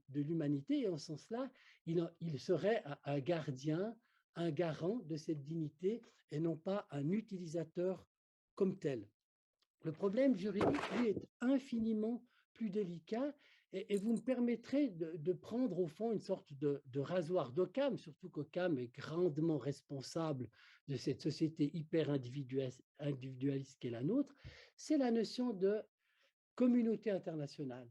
de l'humanité, et en ce sens-là, il serait un gardien, un garant de cette dignité, et non pas un utilisateur comme tel. Le problème juridique, lui, est infiniment plus délicat, et vous me permettrez de prendre au fond une sorte de rasoir d'Occam, surtout qu'Occam est grandement responsable de cette société hyper individualiste qu'est la nôtre. C'est la notion de communauté internationale.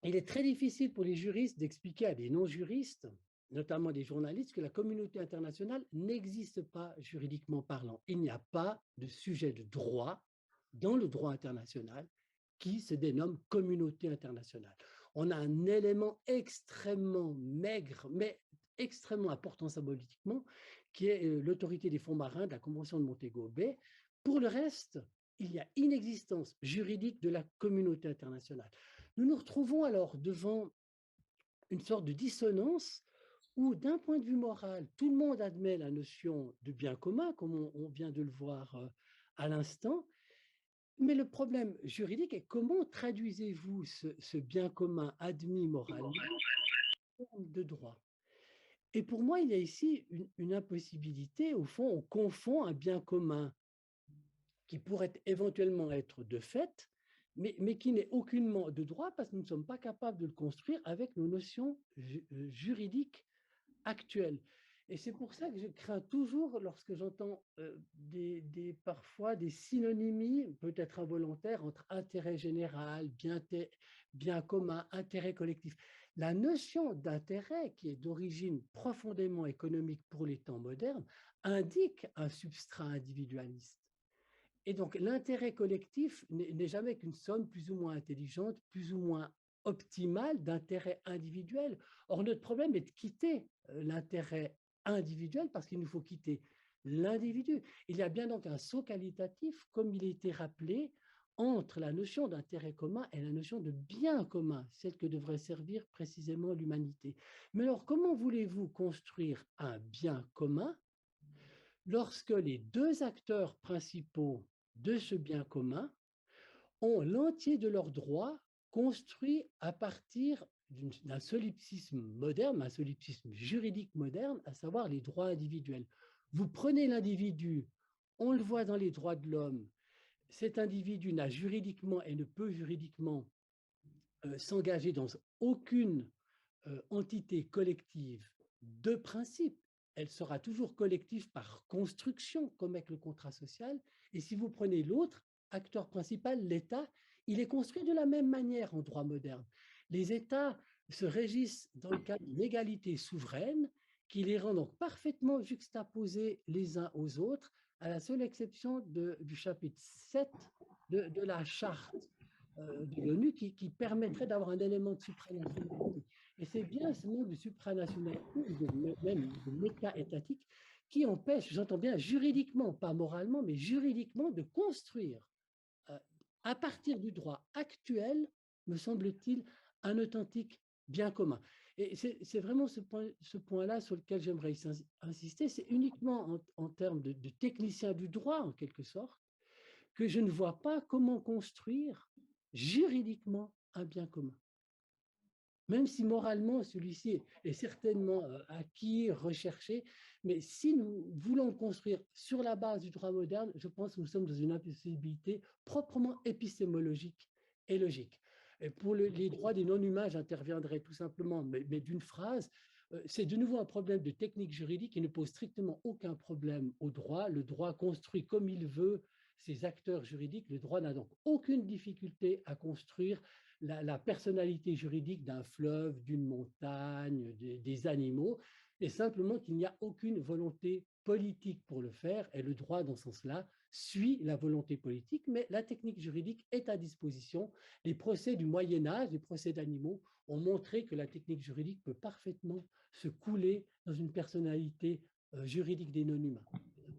Il est très difficile pour les juristes d'expliquer à des non-juristes, notamment des journalistes, que la communauté internationale n'existe pas juridiquement parlant. Il n'y a pas de sujet de droit dans le droit international qui se dénomme communauté internationale. On a un élément extrêmement maigre, mais extrêmement important symboliquement, qui est l'autorité des fonds marins de la Convention de Montego Bay. Pour le reste, il y a inexistence juridique de la communauté internationale. Nous nous retrouvons alors devant une sorte de dissonance où, d'un point de vue moral, tout le monde admet la notion de bien commun, comme on vient de le voir à l'instant, mais le problème juridique est comment traduisez-vous ce bien commun admis moralement en termes de droit? Et pour moi, il y a ici une impossibilité. Au fond, on confond un bien commun qui pourrait éventuellement être de fait, mais qui n'est aucunement de droit parce que nous ne sommes pas capables de le construire avec nos notions juridiques actuelles. Et c'est pour ça que je crains toujours, lorsque j'entends parfois des synonymies, peut-être involontaires, entre intérêt général, bien commun, intérêt collectif. La notion d'intérêt, qui est d'origine profondément économique pour les temps modernes, indique un substrat individualiste. Et donc, l'intérêt collectif n'est jamais qu'une somme plus ou moins intelligente, plus ou moins optimale d'intérêts individuels. Or, notre problème est de quitter l'intérêt individuel parce qu'il nous faut quitter l'individu. Il y a bien donc un saut qualitatif, comme il a été rappelé, entre la notion d'intérêt commun et la notion de bien commun, celle que devrait servir précisément l'humanité. Mais alors, comment voulez-vous construire un bien commun lorsque les deux acteurs principaux de ce bien commun ont l'entier de leurs droits construit à partir d'un solipsisme moderne, un solipsisme juridique moderne, à savoir les droits individuels? Vous prenez l'individu, on le voit dans les droits de l'homme, cet individu n'a juridiquement et ne peut juridiquement s'engager dans aucune entité collective de principe. Elle sera toujours collective par construction, comme avec le contrat social. Et si vous prenez l'autre acteur principal, l'État, il est construit de la même manière en droit moderne. Les États se régissent dans le cadre d'une égalité souveraine qui les rend donc parfaitement juxtaposés les uns aux autres, à la seule exception du chapitre 7 de la charte de l'ONU qui permettrait d'avoir un élément de supranationalité. Et c'est bien ce monde de supranationalité, même de méta-étatique, qui empêche, j'entends bien juridiquement, pas moralement, mais juridiquement, de construire à partir du droit actuel, me semble-t-il, un authentique bien commun. Et c'est vraiment ce point-là sur lequel j'aimerais insister. C'est uniquement en termes de technicien du droit, en quelque sorte, que je ne vois pas comment construire juridiquement un bien commun. Même si moralement, celui-ci est certainement acquis, recherché, mais si nous voulons le construire sur la base du droit moderne, je pense que nous sommes dans une impossibilité proprement épistémologique et logique. Et pour les droits des non-humains, j'interviendrai tout simplement, mais d'une phrase. C'est de nouveau un problème de technique juridique qui ne pose strictement aucun problème au droit. Le droit construit comme il veut ses acteurs juridiques. Le droit n'a donc aucune difficulté à construire la personnalité juridique d'un fleuve, d'une montagne, des animaux, et simplement qu'il n'y a aucune volonté politique pour le faire, et le droit, dans ce sens-là, suit la volonté politique, mais la technique juridique est à disposition. Les procès du Moyen-Âge, les procès d'animaux, ont montré que la technique juridique peut parfaitement se couler dans une personnalité juridique des non-humains.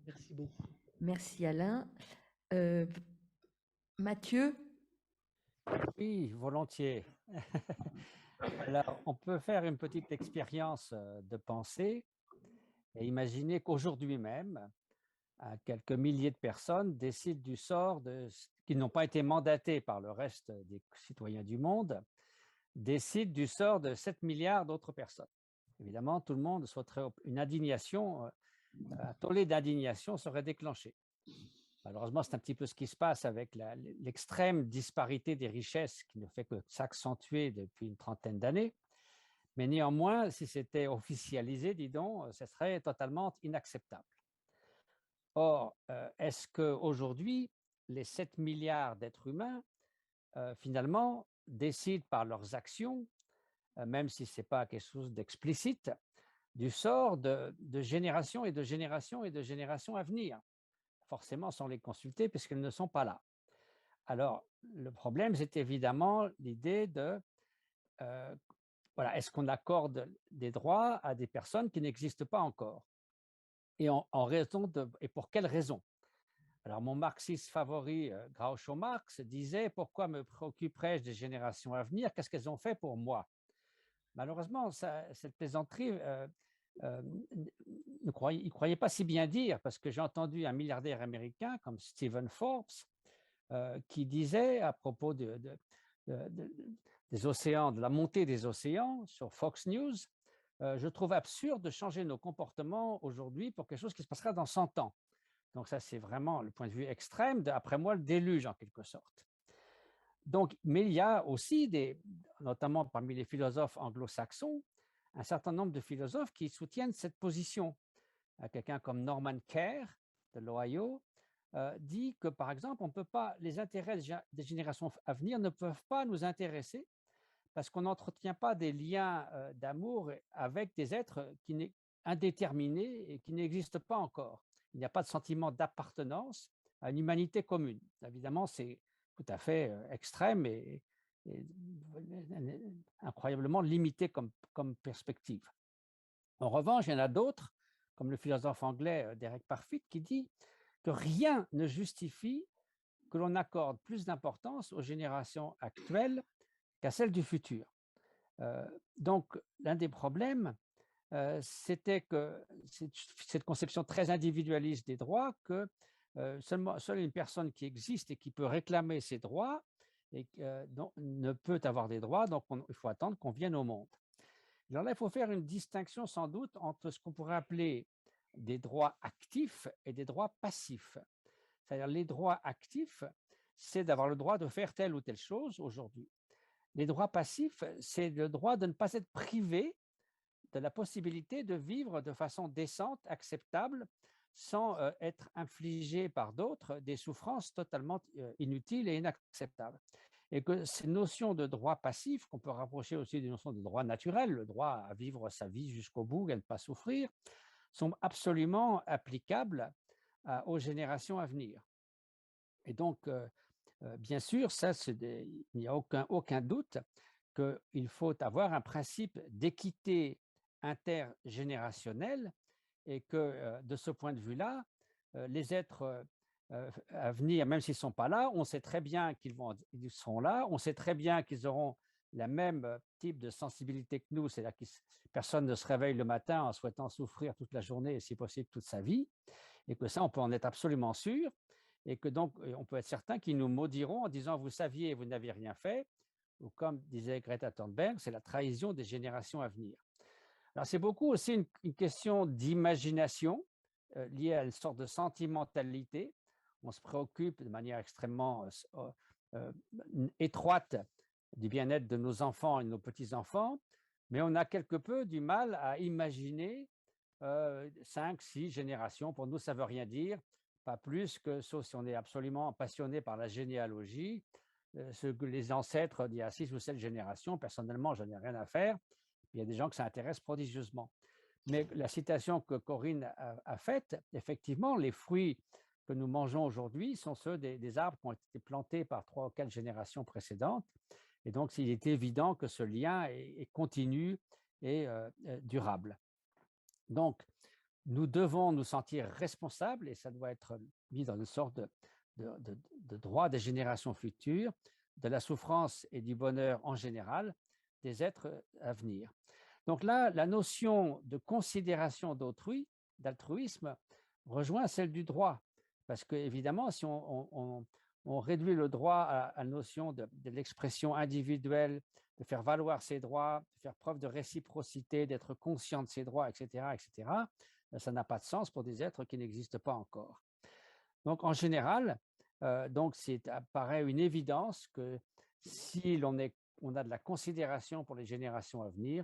Merci beaucoup. Merci Alain. Mathieu? Oui, volontiers. Alors, on peut faire une petite expérience de pensée et imaginer qu'aujourd'hui même, quelques milliers de personnes décident du sort qui n'ont pas été mandatés par le reste des citoyens du monde, décide du sort de 7 milliards d'autres personnes. Évidemment, tout le monde souhaiterait une indignation, un tollé d'indignation serait déclenché. Malheureusement, c'est un petit peu ce qui se passe avec l'extrême disparité des richesses qui ne fait que s'accentuer depuis une trentaine d'années. Mais néanmoins, si c'était officialisé, dis donc, ce serait totalement inacceptable. Or, est-ce qu'aujourd'hui, les 7 milliards d'êtres humains, finalement, décident par leurs actions, même si ce n'est pas quelque chose d'explicite, du sort de générations et de générations et de générations à venir, forcément sans les consulter puisqu'elles ne sont pas là. Alors, le problème, c'est évidemment l'idée de, voilà, est-ce qu'on accorde des droits à des personnes qui n'existent pas encore? Et et pour quelles raisons? Alors, mon marxiste favori, Groucho Marx, disait: «Pourquoi me préoccuperais-je des générations à venir? Qu'est-ce qu'elles ont fait pour moi?» Malheureusement, cette plaisanterie, il ne croyait pas si bien dire, parce que j'ai entendu un milliardaire américain comme Stephen Forbes qui disait à propos des océans, de la montée des océans sur Fox News, je trouve absurde de changer nos comportements aujourd'hui pour quelque chose qui se passera dans 100 ans. Donc ça, c'est vraiment le point de vue extrême, après moi, le déluge en quelque sorte. Donc, mais il y a aussi, notamment parmi les philosophes anglo-saxons, un certain nombre de philosophes qui soutiennent cette position. Quelqu'un comme Norman Kerr de l'Ohio dit que, par exemple, on peut pas, les intérêts des générations à venir ne peuvent pas nous intéresser parce qu'on n'entretient pas des liens d'amour avec des êtres indéterminés et qui n'existent pas encore. Il n'y a pas de sentiment d'appartenance à une humanité commune. Évidemment, c'est tout à fait extrême et incroyablement limité comme perspective. En revanche, il y en a d'autres, comme le philosophe anglais Derek Parfit, qui dit que rien ne justifie que l'on accorde plus d'importance aux générations actuelles qu'à celles du futur. Donc, l'un des problèmes, c'était que cette conception très individualiste des droits, que seule une personne qui existe et qui peut réclamer ses droits et, ne peut avoir des droits, donc il faut attendre qu'on vienne au monde. Alors là, il faut faire une distinction sans doute entre ce qu'on pourrait appeler des droits actifs et des droits passifs. C'est-à-dire les droits actifs, c'est d'avoir le droit de faire telle ou telle chose aujourd'hui. Les droits passifs, c'est le droit de ne pas être privé de la possibilité de vivre de façon décente, acceptable, sans être infligé par d'autres des souffrances totalement inutiles et inacceptables. Et que ces notions de droit passif, qu'on peut rapprocher aussi des notions de droit naturel, le droit à vivre sa vie jusqu'au bout et à ne pas souffrir, sont absolument applicables aux générations à venir. Et donc, bien sûr, il n'y a aucun doute qu'il faut avoir un principe d'équité intergénérationnelle et que de ce point de vue-là, les êtres à venir, même s'ils ne sont pas là, on sait très bien ils seront là, on sait très bien qu'ils auront le même type de sensibilité que nous, c'est-à-dire que personne ne se réveille le matin en souhaitant souffrir toute la journée et si possible toute sa vie, et que ça, on peut en être absolument sûr, et que donc on peut être certain qu'ils nous maudiront en disant vous saviez et vous n'avez rien fait, ou comme disait Greta Thunberg, c'est la trahison des générations à venir. Alors c'est beaucoup aussi une question d'imagination liée à une sorte de sentimentalité. On se préoccupe de manière extrêmement étroite du bien-être de nos enfants et de nos petits-enfants, mais on a quelque peu du mal à imaginer 5, 6 générations. Pour nous, ça ne veut rien dire, pas plus que, sauf si on est absolument passionné par la généalogie, les ancêtres d'il y a 6 ou 7 générations. Personnellement, je n'ai rien à faire. Il y a des gens que ça intéresse prodigieusement. Mais la citation que Corinne a faite, effectivement, les fruits que nous mangeons aujourd'hui sont ceux des arbres qui ont été plantés par 3 ou 4 générations précédentes. Et donc, il est évident que ce lien est continu et durable. Donc, nous devons nous sentir responsables, et ça doit être mis dans une sorte de droit des générations futures, de la souffrance et du bonheur en général des êtres à venir. Donc là, la notion de considération d'autrui, d'altruisme, rejoint celle du droit. Parce qu'évidemment, si on on réduit le droit à la notion de l'expression individuelle, de faire valoir ses droits, de faire preuve de réciprocité, d'être conscient de ses droits, etc., etc., ça n'a pas de sens pour des êtres qui n'existent pas encore. Donc, en général, donc c'est apparaît une évidence que si on a de la considération pour les générations à venir,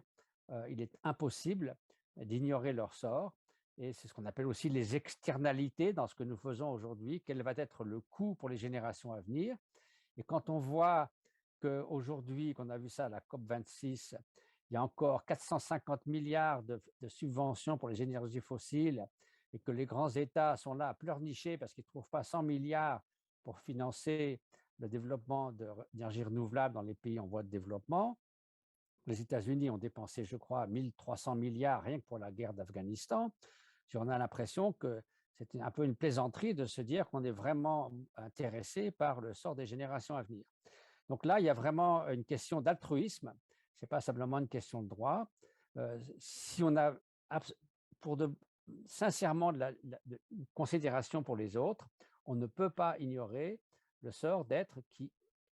il est impossible d'ignorer leur sort. Et c'est ce qu'on appelle aussi les externalités dans ce que nous faisons aujourd'hui. Quel va être le coût pour les générations à venir? Et quand on voit qu'aujourd'hui, qu'on a vu ça à la COP26, il y a encore 450 milliards de subventions pour les énergies fossiles et que les grands États sont là à pleurnicher parce qu'ils ne trouvent pas 100 milliards pour financer le développement d'énergies renouvelables dans les pays en voie de développement. Les États-Unis ont dépensé, je crois, 1300 milliards rien que pour la guerre d'Afghanistan. On a l'impression que c'est un peu une plaisanterie de se dire qu'on est vraiment intéressé par le sort des générations à venir. Donc là, il y a vraiment une question d'altruisme, ce n'est pas simplement une question de droit. Si on a sincèrement de la considération pour les autres, on ne peut pas ignorer le sort d'êtres qui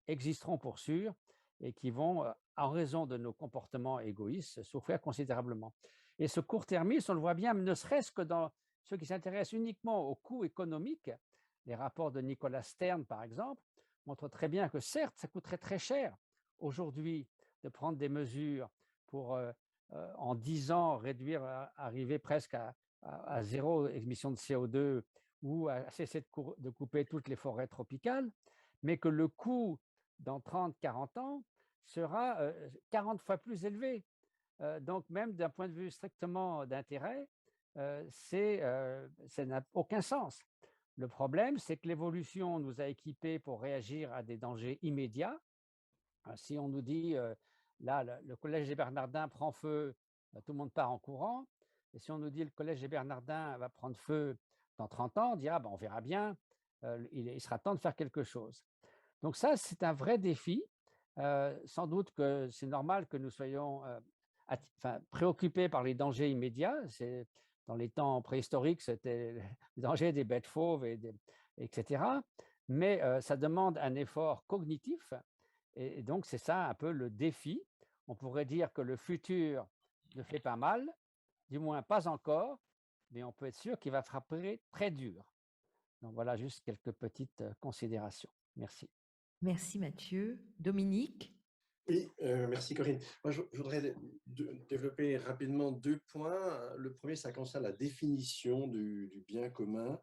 existeront pour sûr et qui vont, en raison de nos comportements égoïstes, souffrir considérablement. Et ce court-termisme, on le voit bien, ne serait-ce que dans ceux qui s'intéressent uniquement au coût économique. Les rapports de Nicolas Stern, par exemple, montrent très bien que certes, ça coûterait très cher aujourd'hui de prendre des mesures pour, en 10 ans, arriver presque à zéro émission de CO2 ou à cesser de couper toutes les forêts tropicales, mais que le coût dans 30-40 ans sera 40 fois plus élevé. Donc, même d'un point de vue strictement d'intérêt, ça n'a aucun sens. Le problème, c'est que l'évolution nous a équipés pour réagir à des dangers immédiats. Si on nous dit, là, le collège des Bernardins prend feu, tout le monde part en courant. Et si on nous dit le collège des Bernardins va prendre feu dans 30 ans, on dira, on verra bien, il sera temps de faire quelque chose. Donc ça, c'est un vrai défi. Sans doute que c'est normal que nous soyons préoccupés par les dangers immédiats. Dans les temps préhistoriques, c'était les dangers des bêtes fauves, etc. Mais ça demande un effort cognitif. Et donc, c'est ça un peu le défi. On pourrait dire que le futur ne fait pas mal, du moins pas encore, mais on peut être sûr qu'il va frapper très dur. Donc voilà, juste quelques petites considérations. Merci. Merci Mathieu. Dominique? Oui, merci Corinne. Moi, je voudrais développer rapidement 2 points. Le premier, ça concerne la définition du bien commun.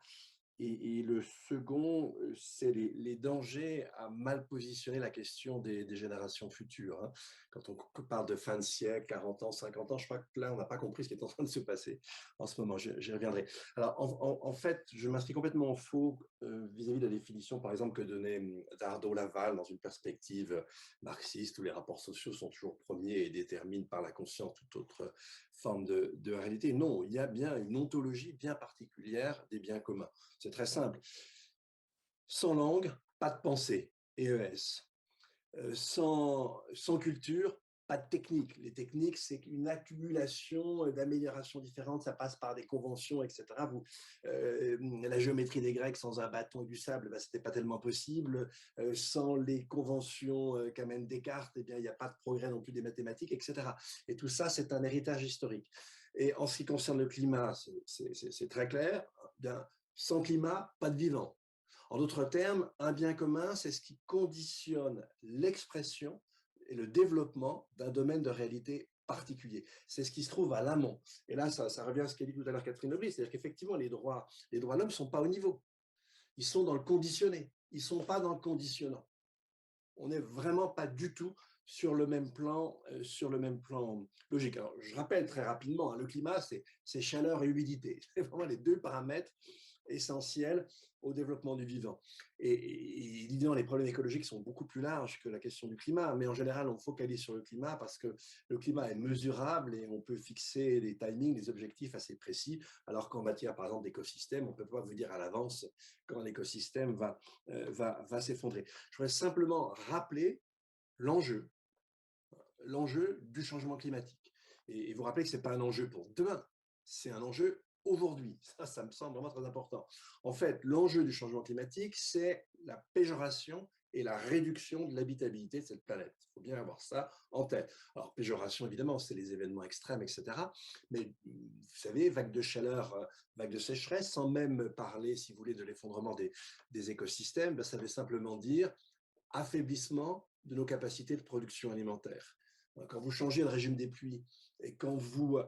Et le second, c'est les dangers à mal positionner la question des générations futures. Quand on parle de fin de siècle, 40 ans, 50 ans, je crois que là, on n'a pas compris ce qui est en train de se passer en ce moment. J'y reviendrai. Alors, en fait, je m'inscris complètement en faux vis-à-vis de la définition, par exemple, que donnait Dardot-Laval dans une perspective marxiste où les rapports sociaux sont toujours premiers et déterminent par la conscience toute autre forme de réalité. Non, il y a bien une ontologie bien particulière des biens communs. C'est très simple. Sans langue, pas de pensée, EES. Sans culture, pas de technique. Les techniques, c'est une accumulation d'améliorations différentes, ça passe par des conventions, etc. La géométrie des Grecs sans un bâton et du sable, ce n'était pas tellement possible. Sans les conventions qu'amène Descartes, il n'y a pas de progrès non plus des mathématiques, etc. Et tout ça, c'est un héritage historique. Et en ce qui concerne le climat, c'est très clair. Sans climat, pas de vivant. En d'autres termes, un bien commun, c'est ce qui conditionne l'expression et le développement d'un domaine de réalité particulier. C'est ce qui se trouve à l'amont. Et là, ça revient à ce qu'a dit tout à l'heure Catherine Lebris, c'est-à-dire qu'effectivement, les droits de l'homme ne sont pas au niveau. Ils sont dans le conditionné. Ils ne sont pas dans le conditionnant. On n'est vraiment pas du tout sur le même plan logique. Alors, je rappelle très rapidement, le climat, c'est chaleur et humidité. C'est vraiment les 2 paramètres essentiels au développement du vivant. Et évidemment, les problèmes écologiques sont beaucoup plus larges que la question du climat, mais en général, on focalise sur le climat parce que le climat est mesurable et on peut fixer des timings, des objectifs assez précis, alors qu'en matière, par exemple, d'écosystème, on ne peut pas vous dire à l'avance quand l'écosystème va s'effondrer. Je voudrais simplement rappeler l'enjeu du changement climatique. Et vous rappelez que ce n'est pas un enjeu pour demain, c'est un enjeu aujourd'hui. Ça me semble vraiment très important. En fait, l'enjeu du changement climatique, c'est la péjoration et la réduction de l'habitabilité de cette planète. Il faut bien avoir ça en tête. Alors, péjoration, évidemment, c'est les événements extrêmes, etc. Mais vous savez, vagues de chaleur, vagues de sécheresse, sans même parler, si vous voulez, de l'effondrement des écosystèmes, ben, ça veut simplement dire affaiblissement de nos capacités de production alimentaire. Quand vous changez le régime des pluies et quand vous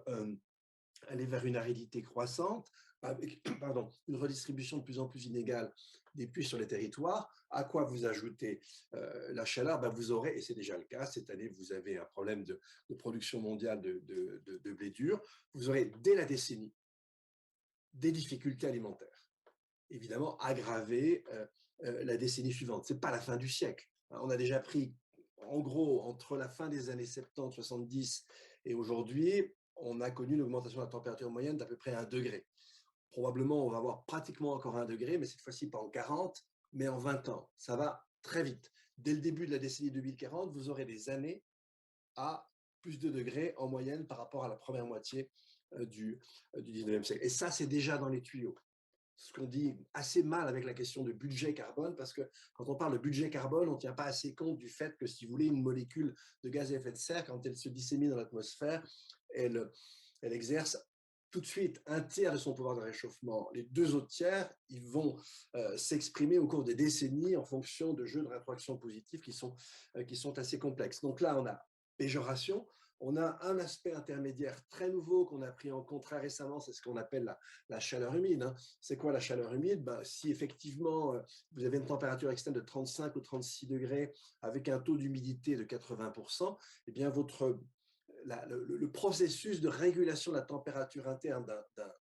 aller vers une aridité croissante, avec pardon, une redistribution de plus en plus inégale des pluies sur les territoires, à quoi vous ajoutez la chaleur, ben vous aurez, et c'est déjà le cas, cette année vous avez un problème de production mondiale de blé dur, vous aurez dès la décennie des difficultés alimentaires, évidemment aggravées la décennie suivante. Ce n'est pas la fin du siècle. On a déjà pris, en gros, entre la fin des années 70, 70 et aujourd'hui, on a connu une augmentation de la température moyenne d'à peu près 1 degré. Probablement, on va avoir pratiquement encore 1 degré, mais cette fois-ci pas en 40, mais en 20 ans. Ça va très vite. Dès le début de la décennie 2040, vous aurez des années à plus de degrés en moyenne par rapport à la première moitié du 19e siècle. Et ça, c'est déjà dans les tuyaux. Ce qu'on dit assez mal avec la question de budget carbone, parce que quand on parle de budget carbone, on ne tient pas assez compte du fait que, si vous voulez, une molécule de gaz à effet de serre, quand elle se dissémine dans l'atmosphère, elle exerce tout de suite 1/3 de son pouvoir de réchauffement. Les 2 autres tiers, ils vont s'exprimer au cours des décennies en fonction de jeux de rétroaction positifs qui sont assez complexes. Donc là, on a péjoration. On a un aspect intermédiaire très nouveau qu'on a pris en compte très récemment, c'est ce qu'on appelle la chaleur humide. C'est quoi la chaleur humide? Ben, si effectivement vous avez une température externe de 35 ou 36 degrés avec un taux d'humidité de 80%, eh bien le processus de régulation de la température interne d'un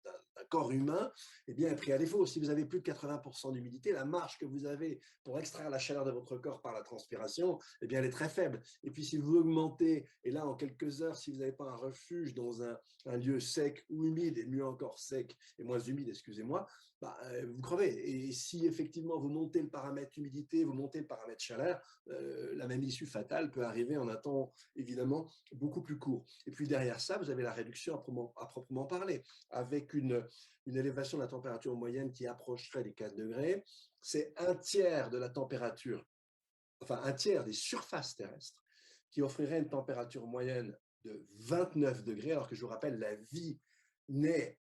corps humain eh bien, est pris à défaut. Si vous avez plus de 80% d'humidité, la marge que vous avez pour extraire la chaleur de votre corps par la transpiration, eh bien, elle est très faible. Et puis, si vous augmentez, et là, en quelques heures, si vous n'avez pas un refuge dans un lieu sec ou humide, et mieux encore sec et moins humide, excusez-moi, bah, vous crevez. Et si effectivement vous montez le paramètre humidité, vous montez le paramètre chaleur, la même issue fatale peut arriver en un temps évidemment beaucoup plus court. Et puis derrière ça, vous avez la réduction à proprement parler, avec une élévation de la température moyenne qui approcherait les 4 degrés. C'est 1/3 de la température, enfin 1/3 des surfaces terrestres qui offrirait une température moyenne de 29 degrés, alors que je vous rappelle, la vie n'est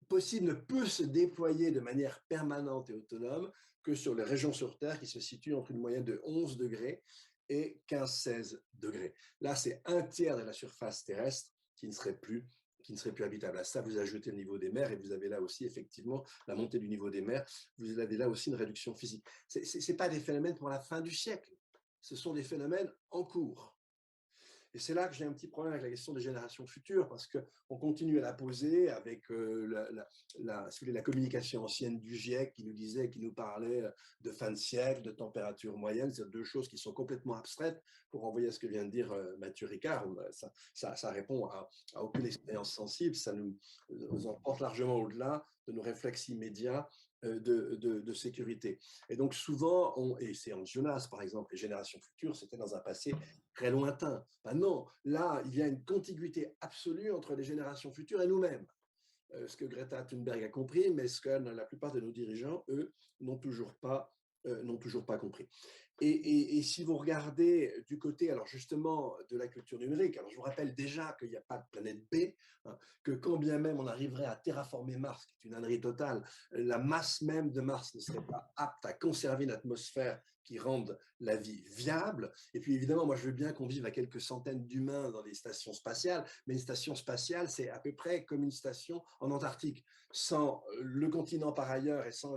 possible, ne peut se déployer de manière permanente et autonome que sur les régions sur Terre qui se situent entre une moyenne de 11 degrés et 15-16 degrés. Là, c'est 1/3 de la surface terrestre qui ne serait plus habitable. À ça, vous ajoutez le niveau des mers et vous avez là aussi effectivement la montée du niveau des mers. Vous avez là aussi une réduction physique. Ce n'est pas des phénomènes pour la fin du siècle. Ce sont des phénomènes en cours. Et c'est là que j'ai un petit problème avec la question des générations futures, parce qu'on continue à la poser avec la communication ancienne du GIEC qui nous disait, qui nous parlait de fin de siècle, de température moyenne. C'est 2 choses qui sont complètement abstraites. Pour renvoyer à ce que vient de dire Mathieu Ricard, ça répond à aucune expérience sensible, ça nous emporte largement au-delà de nos réflexes immédiats de sécurité. Et donc souvent, et c'est en Jonas par exemple, les générations futures, c'était dans un passé très lointain. Ben non, là, il y a une contiguïté absolue entre les générations futures et nous-mêmes. Ce que Greta Thunberg a compris, mais ce que la plupart de nos dirigeants, eux, n'ont toujours pas compris. Et si vous regardez du côté, alors justement, de la culture numérique, alors je vous rappelle déjà qu'il n'y a pas de planète B, hein, que quand bien même on arriverait à terraformer Mars, qui est une ânerie totale, la masse même de Mars ne serait pas apte à conserver une atmosphère qui rende la vie viable. Et puis évidemment, moi je veux bien qu'on vive à quelques centaines d'humains dans des stations spatiales, mais une station spatiale, c'est à peu près comme une station en Antarctique. Sans le continent par ailleurs et sans,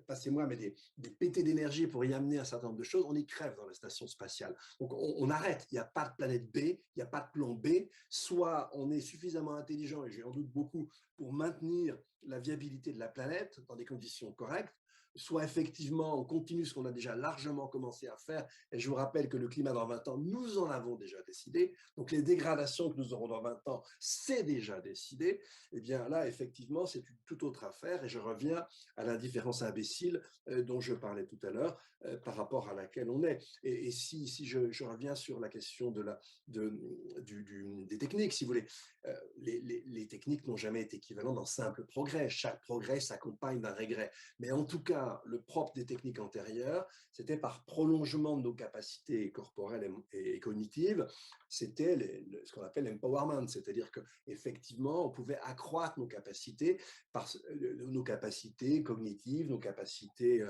passez-moi, mais des pétés d'énergie pour y amener un certain nombre de choses, on y crève dans la station spatiale. Donc on arrête, il n'y a pas de planète B, il n'y a pas de plan B, soit on est suffisamment intelligent, et j'en doute beaucoup, pour maintenir la viabilité de la planète dans des conditions correctes, soit effectivement, on continue ce qu'on a déjà largement commencé à faire. Et je vous rappelle que le climat dans 20 ans, nous en avons déjà décidé. Donc, les dégradations que nous aurons dans 20 ans, c'est déjà décidé. Eh bien, là, effectivement, c'est une toute autre affaire. Et je reviens à l'indifférence imbécile dont je parlais tout à l'heure, par rapport à laquelle on est. Et si je reviens sur la question des techniques, si vous voulez, les techniques n'ont jamais été équivalentes dans simple progrès. Chaque progrès s'accompagne d'un régret. Mais en tout cas, le propre des techniques antérieures, c'était par prolongement de nos capacités corporelles et cognitives, c'était ce qu'on appelle l'empowerment, c'est-à-dire qu'effectivement, on pouvait accroître nos capacités cognitives, nos capacités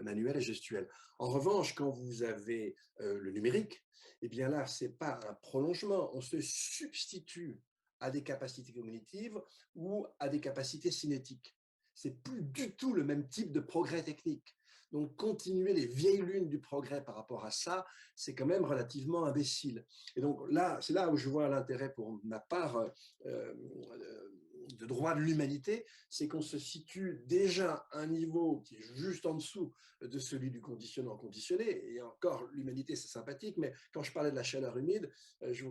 manuelles et gestuelles. En revanche, quand vous avez le numérique, eh bien là, ce n'est pas un prolongement, on se substitue à des capacités cognitives ou à des capacités cinétiques. C'est plus du tout le même type de progrès technique. Donc, continuer les vieilles lunes du progrès par rapport à ça, c'est quand même relativement imbécile. Et donc là, c'est là où je vois l'intérêt pour ma part de droit de l'humanité, c'est qu'on se situe déjà à un niveau qui est juste en dessous de celui du conditionnant conditionné. Et encore, l'humanité, c'est sympathique, mais quand je parlais de la chaleur humide, je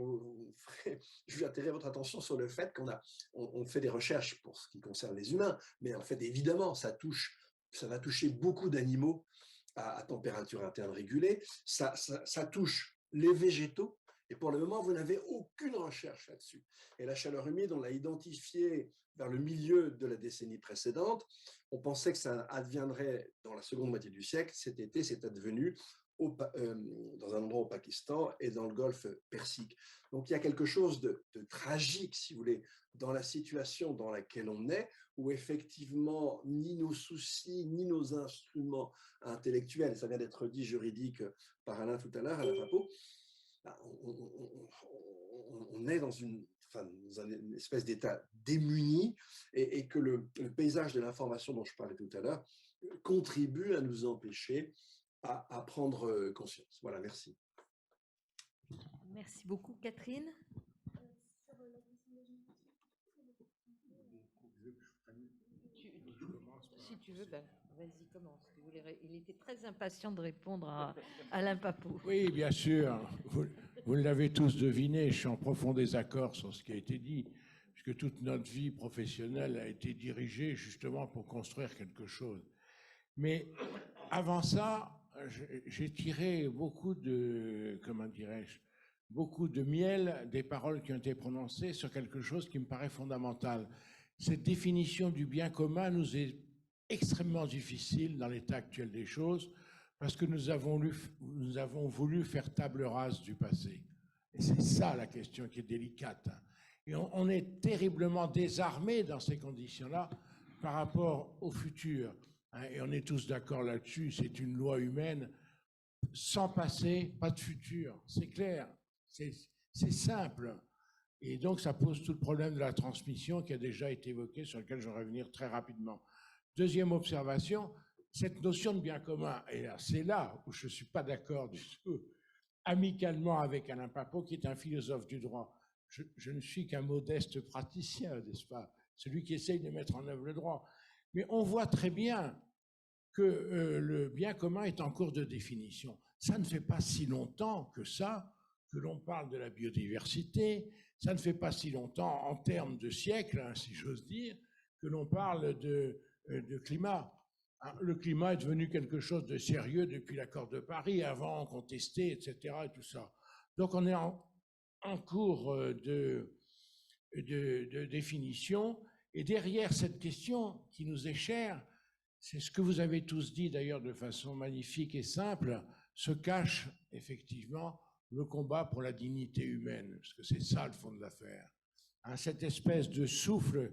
vais attirer votre attention sur le fait on fait des recherches pour ce qui concerne les humains, mais en fait, évidemment, ça va toucher beaucoup d'animaux à température interne régulée, ça touche les végétaux, et pour le moment, vous n'avez aucune recherche là-dessus. Et la chaleur humide, on l'a identifiée vers le milieu de la décennie précédente. On pensait que ça adviendrait dans la seconde moitié du siècle. Cet été, c'est advenu dans un endroit au Pakistan et dans le golfe Persique. Donc il y a quelque chose de tragique, si vous voulez, dans la situation dans laquelle on est, où effectivement, ni nos soucis, ni nos instruments intellectuels, ça vient d'être dit juridique par Alain tout à l'heure, Alain Papeau, on est dans une espèce d'état démuni et que le paysage de l'information dont je parlais tout à l'heure contribue à nous empêcher à prendre conscience. Voilà, merci. Merci beaucoup, Catherine. Si tu veux, ben, vas-y, commence. Il était très impatient de répondre à Alain Papeau. Oui, bien sûr. Vous l'avez tous deviné, je suis en profond désaccord sur ce qui a été dit, puisque toute notre vie professionnelle a été dirigée justement pour construire quelque chose. Mais avant ça, j'ai tiré beaucoup de, beaucoup de miel des paroles qui ont été prononcées sur quelque chose qui me paraît fondamental. Cette définition du bien commun nous est extrêmement difficile dans l'état actuel des choses parce que nous avons voulu faire table rase du passé. Et c'est ça la question qui est délicate. Et on est terriblement désarmé dans ces conditions-là par rapport au futur. Et on est tous d'accord là-dessus, c'est une loi humaine. Sans passé, pas de futur. C'est clair, c'est simple. Et donc, ça pose tout le problème de la transmission qui a déjà été évoqué, sur lequel je vais revenir très rapidement. Deuxième observation, cette notion de bien commun, et c'est là où je ne suis pas d'accord du tout, amicalement avec Alain Papeau, qui est un philosophe du droit. Je ne suis qu'un modeste praticien, n'est-ce pas? Celui qui essaye de mettre en œuvre le droit. Mais on voit très bien que le bien commun est en cours de définition. Ça ne fait pas si longtemps que ça, que l'on parle de la biodiversité, ça ne fait pas si longtemps, en termes de siècles, hein, si j'ose dire, que l'on parle de climat. Le climat est devenu quelque chose de sérieux depuis l'accord de Paris, avant contesté, etc. et tout ça. Donc on est en cours de définition, et derrière cette question qui nous est chère, c'est ce que vous avez tous dit d'ailleurs de façon magnifique et simple, se cache effectivement le combat pour la dignité humaine, parce que c'est ça le fond de l'affaire. Hein, cette espèce de souffle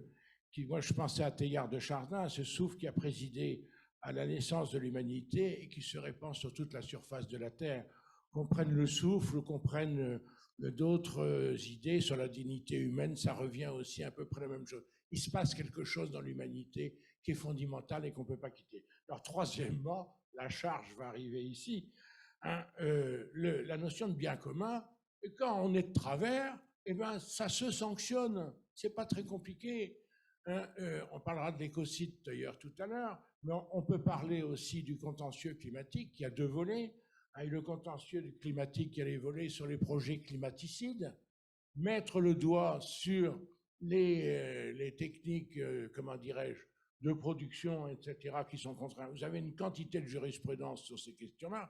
moi je pensais à Teilhard de Chardin, ce souffle qui a présidé à la naissance de l'humanité et qui se répand sur toute la surface de la Terre. Qu'on prenne le souffle, qu'on prenne d'autres idées sur la dignité humaine, ça revient aussi à peu près la même chose. Il se passe quelque chose dans l'humanité qui est fondamental et qu'on ne peut pas quitter. Alors troisièmement, la charge va arriver ici. Hein, la notion de bien commun, quand on est de travers, eh ben, ça se sanctionne. C'est pas très compliqué. hein, on parlera de l'écocide d'ailleurs tout à l'heure, mais on peut parler aussi du contentieux climatique qui a deux volets. Et le contentieux climatique qui a les volets sur les projets climaticides, mettre le doigt sur les techniques, comment dirais-je, de production, etc., qui sont contraintes. Vous avez une quantité de jurisprudence sur ces questions-là.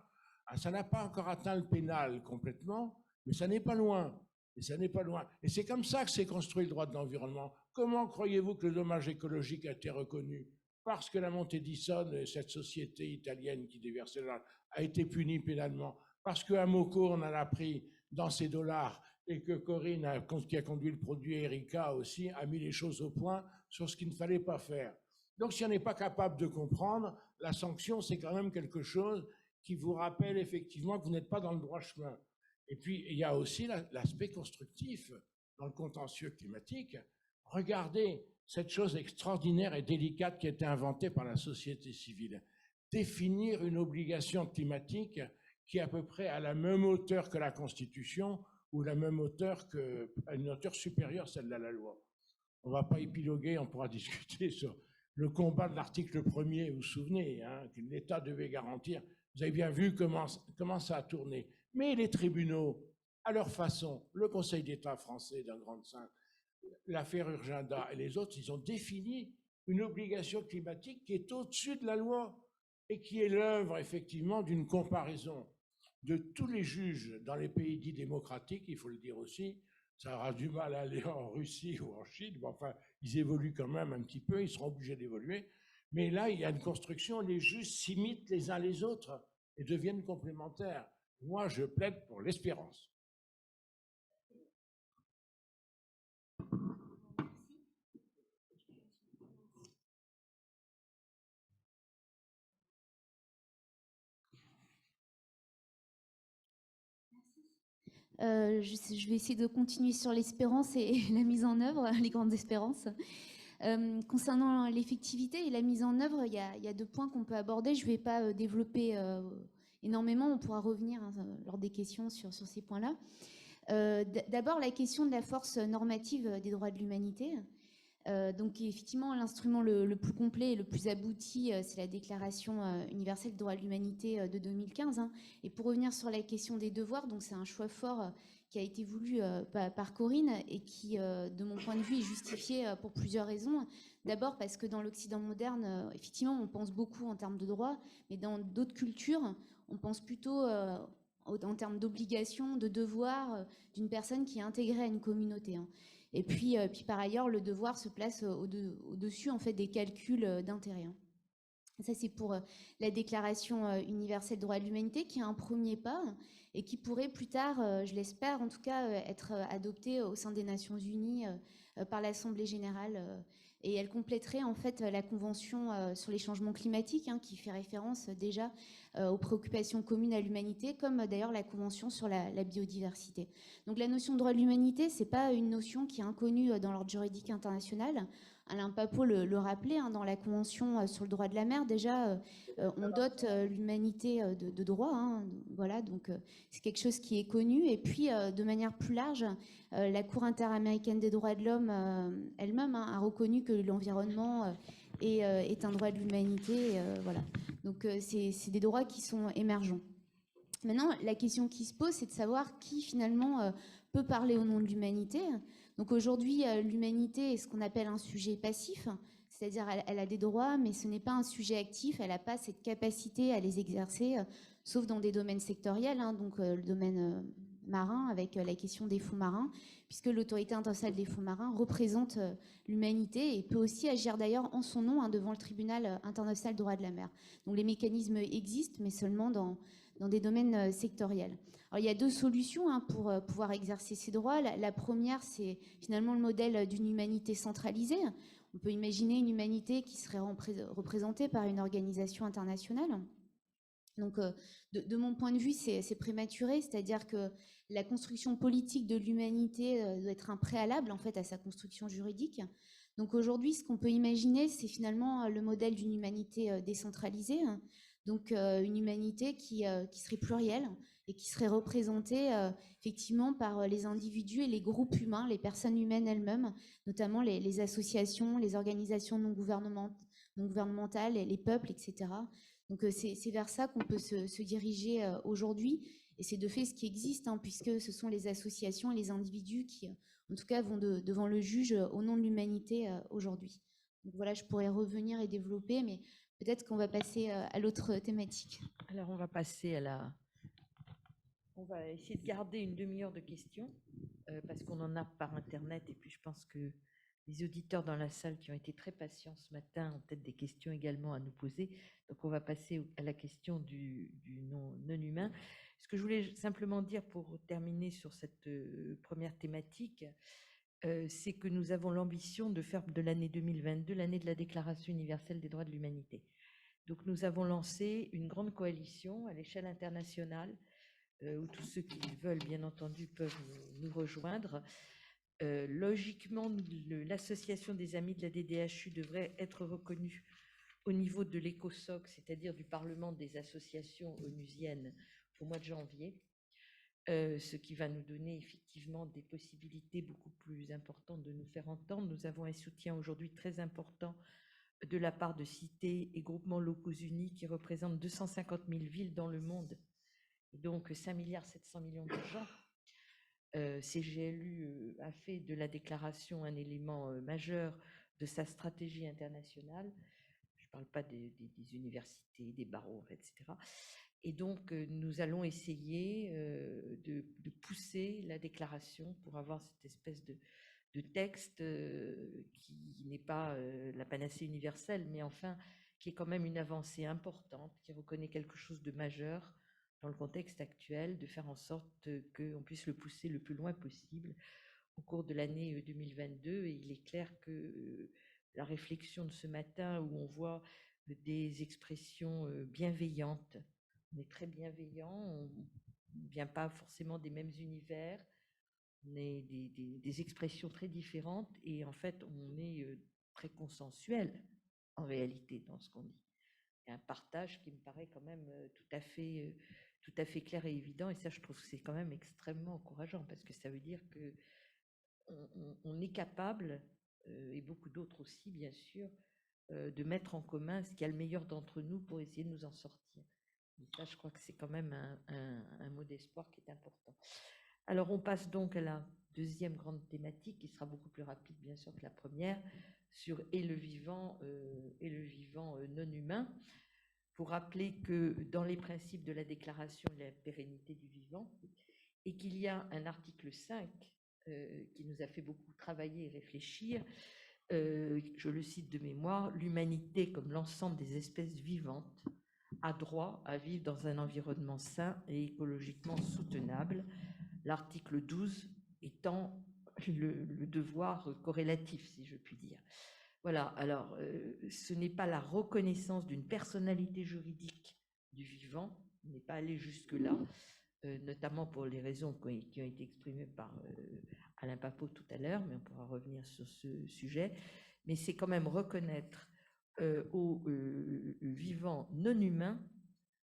Ça n'a pas encore atteint le pénal complètement, mais ça n'est pas loin. Et ça n'est pas loin. Et c'est comme ça que s'est construit le droit de l'environnement. Comment croyez-vous que le dommage écologique a été reconnu? Parce que la Monte di Sone, cette société italienne qui déversait l'argent, a été punie pénalement. Parce qu'à Moco, on en a pris dans ses dollars et que Corinne, qui a conduit le produit Erika aussi, a mis les choses au point sur ce qu'il ne fallait pas faire. Donc, si on n'est pas capable de comprendre, la sanction, c'est quand même quelque chose qui vous rappelle effectivement que vous n'êtes pas dans le droit chemin. Et puis, il y a aussi l'aspect constructif dans le contentieux climatique. Regardez cette chose extraordinaire et délicate qui a été inventée par la société civile. Définir une obligation climatique qui est à peu près à la même hauteur que la Constitution ou la même hauteur à une hauteur supérieure, celle de la loi. On ne va pas épiloguer, on pourra discuter sur le combat de l'article 1er, vous vous souvenez, hein, que l'État devait garantir. Vous avez bien vu comment ça a tourné. Mais les tribunaux, à leur façon, le Conseil d'État français d'un grand saint, l'affaire Urgenda et les autres, ils ont défini une obligation climatique qui est au-dessus de la loi et qui est l'œuvre effectivement d'une comparaison de tous les juges dans les pays dits démocratiques, il faut le dire aussi. Ça aura du mal à aller en Russie ou en Chine, mais enfin, ils évoluent quand même un petit peu, ils seront obligés d'évoluer. Mais là, il y a une construction, les juges s'imitent les uns les autres et deviennent complémentaires. Moi, je plaide pour l'espérance. Je vais essayer de continuer sur l'espérance et la mise en œuvre, les grandes espérances. Concernant l'effectivité et la mise en œuvre, il y a deux points qu'on peut aborder. Je ne vais pas développer énormément, on pourra revenir lors des questions sur ces points-là. D'abord, la question de la force normative des droits de l'humanité. Donc effectivement, l'instrument le plus complet et le plus abouti, c'est la Déclaration universelle des droits de l'humanité de 2015. Hein. Et pour revenir sur la question des devoirs, donc c'est un choix fort qui a été voulu par Corinne et qui, de mon point de vue, est justifié pour plusieurs raisons. D'abord parce que dans l'Occident moderne, effectivement, on pense beaucoup en termes de droits, mais dans d'autres cultures, on pense plutôt en termes d'obligations, de devoirs d'une personne qui est intégrée à une communauté. Hein. Et puis par ailleurs, le devoir se place au-dessus en fait, des calculs d'intérêt. Ça, c'est pour la Déclaration universelle des droits de l'humanité, qui est un premier pas et qui pourrait plus tard, je l'espère en tout cas, être adoptée au sein des Nations Unies par l'Assemblée générale. Et elle compléterait en fait la Convention sur les changements climatiques, hein, qui fait référence déjà aux préoccupations communes à l'humanité, comme d'ailleurs la Convention sur la biodiversité. Donc la notion de droit de l'humanité, c'est pas une notion qui est inconnue dans l'ordre juridique international. Alain Papeau le rappelait, hein, dans la Convention sur le droit de la mer, déjà, on dote l'humanité de droits. Hein, voilà, donc c'est quelque chose qui est connu. Et puis, de manière plus large, la Cour interaméricaine des droits de l'homme elle-même a reconnu que l'environnement est un droit de l'humanité. Voilà. Donc, c'est des droits qui sont émergents. Maintenant, la question qui se pose, c'est de savoir qui, finalement, peut parler au nom de l'humanité. Donc aujourd'hui, l'humanité est ce qu'on appelle un sujet passif, c'est-à-dire elle a des droits, mais ce n'est pas un sujet actif, elle n'a pas cette capacité à les exercer, sauf dans des domaines sectoriels, hein, donc le domaine marin avec la question des fonds marins, puisque l'autorité internationale des fonds marins représente l'humanité et peut aussi agir d'ailleurs en son nom, hein, devant le tribunal international des droits de la mer. Donc les mécanismes existent, mais seulement dans des domaines sectoriels. Alors, il y a deux solutions, hein, pour pouvoir exercer ces droits. La première, c'est finalement le modèle d'une humanité centralisée. On peut imaginer une humanité qui serait représentée par une organisation internationale. Donc, de mon point de vue, c'est prématuré, c'est-à-dire que la construction politique de l'humanité doit être un préalable en fait à sa construction juridique. Donc aujourd'hui, ce qu'on peut imaginer, c'est finalement le modèle d'une humanité décentralisée. Donc une humanité qui serait plurielle, et qui seraient représentés effectivement par les individus et les groupes humains, les personnes humaines elles-mêmes, notamment les associations, les organisations non gouvernementales, les peuples, etc. Donc c'est vers ça qu'on peut se diriger aujourd'hui, et c'est de fait ce qui existe, hein, puisque ce sont les associations et les individus qui, en tout cas, vont devant le juge au nom de l'humanité aujourd'hui. Donc voilà, je pourrais revenir et développer, mais peut-être qu'on va passer à l'autre thématique. Alors, on va passer à la... On va essayer de garder une demi-heure de questions, parce qu'on en a par Internet, et puis je pense que les auditeurs dans la salle qui ont été très patients ce matin ont peut-être des questions également à nous poser. Donc, on va passer à la question du non-humain. Ce que je voulais simplement dire pour terminer sur cette première thématique, c'est que nous avons l'ambition de faire de l'année 2022 l'année de la Déclaration universelle des droits de l'humanité. Donc, nous avons lancé une grande coalition à l'échelle internationale, où tous ceux qui veulent, bien entendu, peuvent nous rejoindre. Logiquement, l'association des amis de la DDHU devrait être reconnue au niveau de l'ECOSOC, c'est-à-dire du Parlement des associations onusiennes, au mois de janvier, ce qui va nous donner effectivement des possibilités beaucoup plus importantes de nous faire entendre. Nous avons un soutien aujourd'hui très important de la part de cités et groupements locaux unis qui représentent 250 000 villes dans le monde, et donc 5,7 milliards de gens. CGLU a fait de la déclaration un élément majeur de sa stratégie internationale. Je ne parle pas des universités, des barreaux, etc. Et donc, nous allons essayer de pousser la déclaration pour avoir cette espèce de texte qui n'est pas la panacée universelle, mais enfin, qui est quand même une avancée importante, qui reconnaît quelque chose de majeur dans le contexte actuel, de faire en sorte qu'on puisse le pousser le plus loin possible au cours de l'année 2022. Et il est clair que la réflexion de ce matin, où on voit des expressions bienveillantes, on est très bienveillant, on ne vient pas forcément des mêmes univers, on est des expressions très différentes, et en fait, on est très consensuel en réalité dans ce qu'on dit. Il y a un partage qui me paraît quand même tout à fait clair et évident, et ça, je trouve que c'est quand même extrêmement encourageant, parce que ça veut dire que on est capable, et beaucoup d'autres aussi, bien sûr, de mettre en commun ce qu'il y a le meilleur d'entre nous pour essayer de nous en sortir. Et ça, je crois que c'est quand même un mot d'espoir qui est important. Alors, on passe donc à la deuxième grande thématique, qui sera beaucoup plus rapide, bien sûr, que la première, sur le vivant non humain, pour rappeler que dans les principes de la déclaration, il y a la pérennité du vivant, et qu'il y a un article 5 qui nous a fait beaucoup travailler et réfléchir. Je le cite de mémoire: l'humanité, comme l'ensemble des espèces vivantes, a droit à vivre dans un environnement sain et écologiquement soutenable. L'article 12 étant le devoir corrélatif, si je puis dire. Voilà, alors ce n'est pas la reconnaissance d'une personnalité juridique du vivant, on n'est pas allé jusque-là, notamment pour les raisons qui ont été exprimées par Alain Papot tout à l'heure, mais on pourra revenir sur ce sujet. Mais c'est quand même reconnaître aux vivants non humains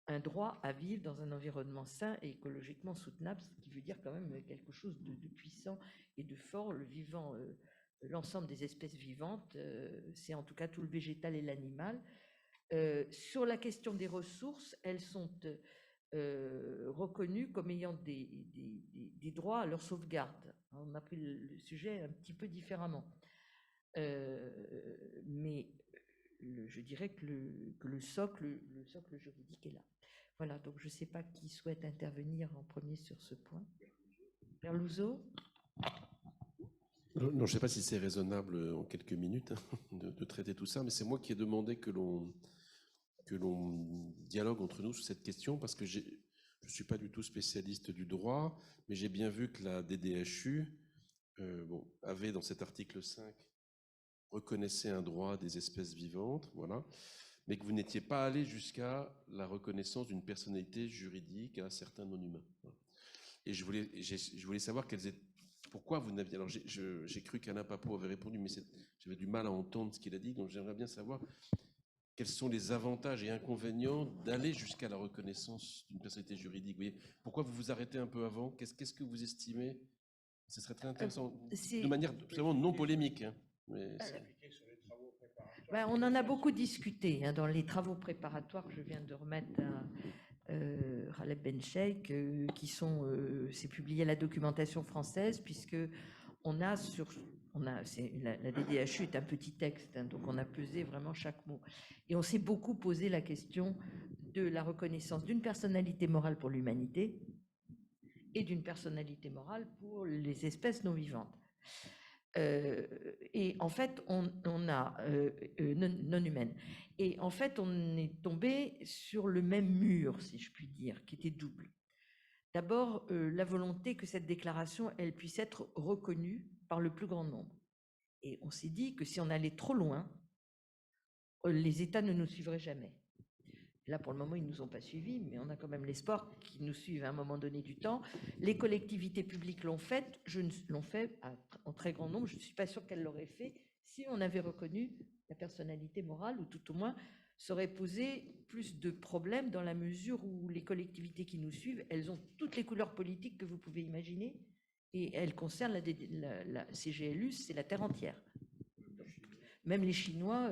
un droit à vivre dans un environnement sain et écologiquement soutenable, ce qui veut dire quand même quelque chose de puissant et de fort. Le vivant, l'ensemble des espèces vivantes, c'est en tout cas tout le végétal et l'animal. Sur la question des ressources, elles sont reconnues comme ayant des droits à leur sauvegarde. On a pris le sujet un petit peu différemment. Mais je dirais que le socle juridique est là. Voilà, donc je ne sais pas qui souhaite intervenir en premier sur ce point. Père Louzeau ? Non, je ne sais pas si c'est raisonnable en quelques minutes de traiter tout ça, mais c'est moi qui ai demandé que l'on dialogue entre nous sur cette question, parce que je ne suis pas du tout spécialiste du droit, mais j'ai bien vu que la DDHU avait dans cet article 5 reconnaissait un droit des espèces vivantes, voilà, mais que vous n'étiez pas allé jusqu'à la reconnaissance d'une personnalité juridique à certains non-humains. Et je voulais savoir pourquoi vous n'aviez... Alors j'ai cru qu'Alain Papot avait répondu, mais j'avais du mal à entendre ce qu'il a dit, donc j'aimerais bien savoir quels sont les avantages et inconvénients d'aller jusqu'à la reconnaissance d'une personnalité juridique? Vous voyez, pourquoi vous vous arrêtez un peu avant? Qu'est-ce que vous estimez? Ce serait très intéressant, de manière absolument non polémique. Hein, mais on en a beaucoup discuté dans les travaux préparatoires que je viens de remettre à Khaled Ben Cheikh, c'est publié à la documentation française, puisque la DDHU est un petit texte, donc on a pesé vraiment chaque mot. Et on s'est beaucoup posé la question de la reconnaissance d'une personnalité morale pour l'humanité et d'une personnalité morale pour les espèces non vivantes. Et en fait, non humaines. Et en fait, on est tombé sur le même mur, si je puis dire, qui était double. D'abord, la volonté que cette déclaration, elle puisse être reconnue par le plus grand nombre. Et on s'est dit que si on allait trop loin, les États ne nous suivraient jamais. Là, pour le moment, ils ne nous ont pas suivis, mais on a quand même l'espoir qu'ils nous suivent à un moment donné du temps. Les collectivités publiques l'ont fait en très grand nombre. Je ne suis pas sûre qu'elles l'auraient fait si on avait reconnu la personnalité morale, ou tout au moins, ça aurait posé plus de problèmes dans la mesure où les collectivités qui nous suivent, elles ont toutes les couleurs politiques que vous pouvez imaginer, et elles concernent la CGLU, c'est la terre entière. Même les Chinois,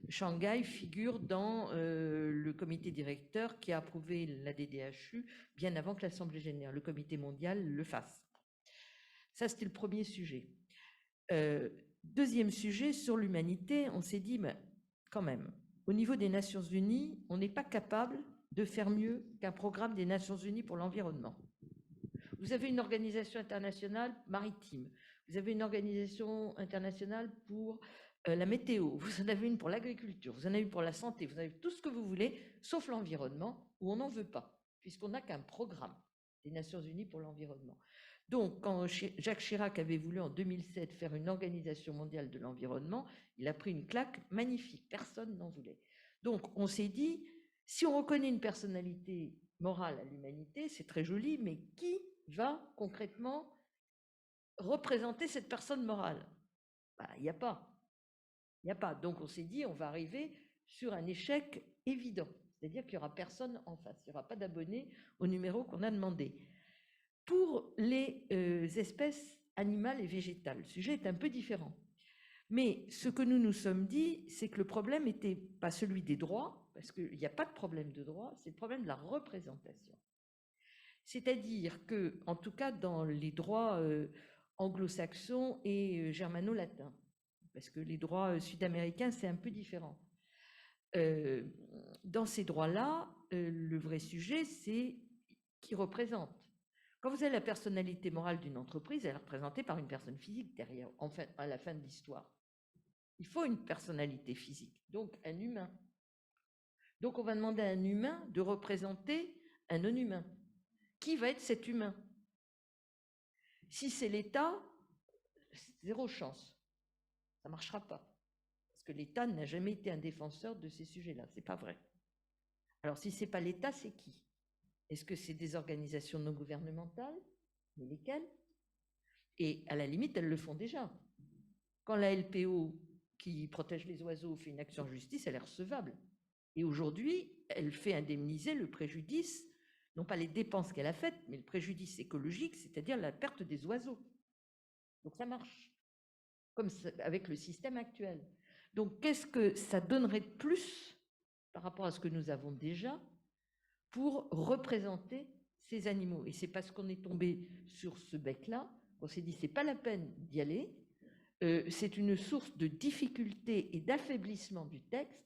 Shanghai figure dans le comité directeur qui a approuvé la DDHU bien avant que l'Assemblée générale, le comité mondial, le fasse. Ça, c'était le premier sujet. Deuxième sujet, sur l'humanité, on s'est dit, quand même, au niveau des Nations Unies, on n'est pas capable de faire mieux qu'un programme des Nations Unies pour l'environnement. Vous avez une organisation internationale maritime, vous avez une organisation internationale pour la météo, vous en avez une pour l'agriculture, vous en avez une pour la santé, vous avez tout ce que vous voulez, sauf l'environnement, où on n'en veut pas, puisqu'on n'a qu'un programme des Nations Unies pour l'environnement. Donc, quand Jacques Chirac avait voulu en 2007 faire une organisation mondiale de l'environnement, il a pris une claque magnifique, personne n'en voulait. Donc, on s'est dit, si on reconnaît une personnalité morale à l'humanité, c'est très joli, mais qui va concrètement représenter cette personne morale? Il n'y a pas. Il n'y a pas. Donc, on s'est dit, on va arriver sur un échec évident. C'est-à-dire qu'il n'y aura personne en face. Il n'y aura pas d'abonnés au numéro qu'on a demandé. Pour les espèces animales et végétales, le sujet est un peu différent. Mais ce que nous nous sommes dit, c'est que le problème n'était pas celui des droits, parce qu'il n'y a pas de problème de droit, c'est le problème de la représentation. C'est-à-dire que, en tout cas, dans les droits anglo-saxons et germano-latins, parce que les droits sud-américains, c'est un peu différent. Dans ces droits-là, le vrai sujet, c'est qui représente. Quand vous avez la personnalité morale d'une entreprise, elle est représentée par une personne physique derrière, enfin, à la fin de l'histoire. Il faut une personnalité physique, donc un humain. Donc on va demander à un humain de représenter un non-humain. Qui va être cet humain? Si c'est l'État, zéro chance. Ça ne marchera pas. Parce que l'État n'a jamais été un défenseur de ces sujets-là. Ce n'est pas vrai. Alors, si ce n'est pas l'État, c'est qui? Est-ce que c'est des organisations non gouvernementales? Mais lesquelles? Et à la limite, elles le font déjà. Quand la LPO, qui protège les oiseaux, fait une action en justice, elle est recevable. Et aujourd'hui, elle fait indemniser le préjudice, non pas les dépenses qu'elle a faites, mais le préjudice écologique, c'est-à-dire la perte des oiseaux. Donc ça marche, comme avec le système actuel. Donc qu'est-ce que ça donnerait de plus par rapport à ce que nous avons déjà pour représenter ces animaux? Et c'est parce qu'on est tombé sur ce bec-là qu'on s'est dit c'est pas la peine d'y aller. C'est une source de difficulté et d'affaiblissement du texte.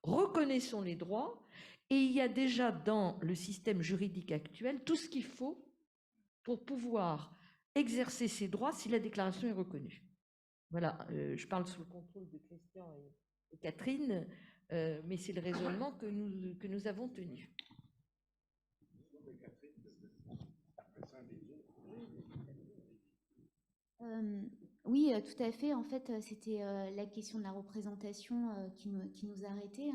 Reconnaissons les droits, et il y a déjà dans le système juridique actuel tout ce qu'il faut pour pouvoir exercer ces droits si la déclaration est reconnue. Voilà, je parle sous le contrôle de Christian et Catherine, mais c'est le raisonnement que nous avons tenu. Oui, tout à fait. En fait, c'était la question de la représentation qui nous arrêtait.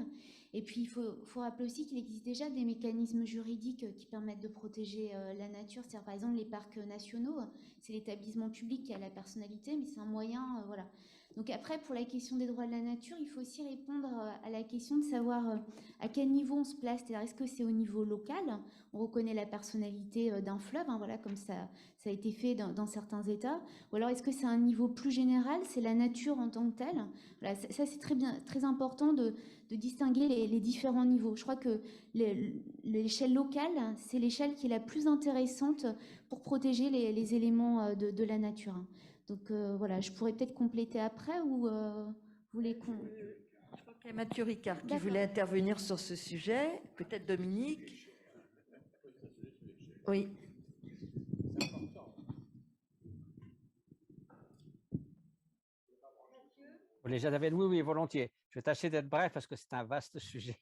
Et puis, il faut rappeler aussi qu'il existe déjà des mécanismes juridiques qui permettent de protéger la nature. C'est-à-dire, par exemple, les parcs nationaux, c'est l'établissement public qui a la personnalité, mais c'est un moyen Donc après, pour la question des droits de la nature, il faut aussi répondre à la question de savoir à quel niveau on se place. C'est-à-dire, est-ce que c'est au niveau local? On reconnaît la personnalité d'un fleuve, hein, voilà, comme ça a été fait dans certains États. Ou alors, est-ce que c'est un niveau plus général? C'est la nature en tant que telle. Voilà, ça c'est très important de distinguer les différents niveaux. Je crois que l'échelle locale, c'est l'échelle qui est la plus intéressante pour protéger les éléments de la nature. Donc voilà, je pourrais peut-être compléter après ou vous voulez qu'on... Je crois qu'il y a Mathieu Ricard qui voulait intervenir sur ce sujet. Peut-être Dominique. Oui. Oui, volontiers. Je vais tâcher d'être bref parce que c'est un vaste sujet.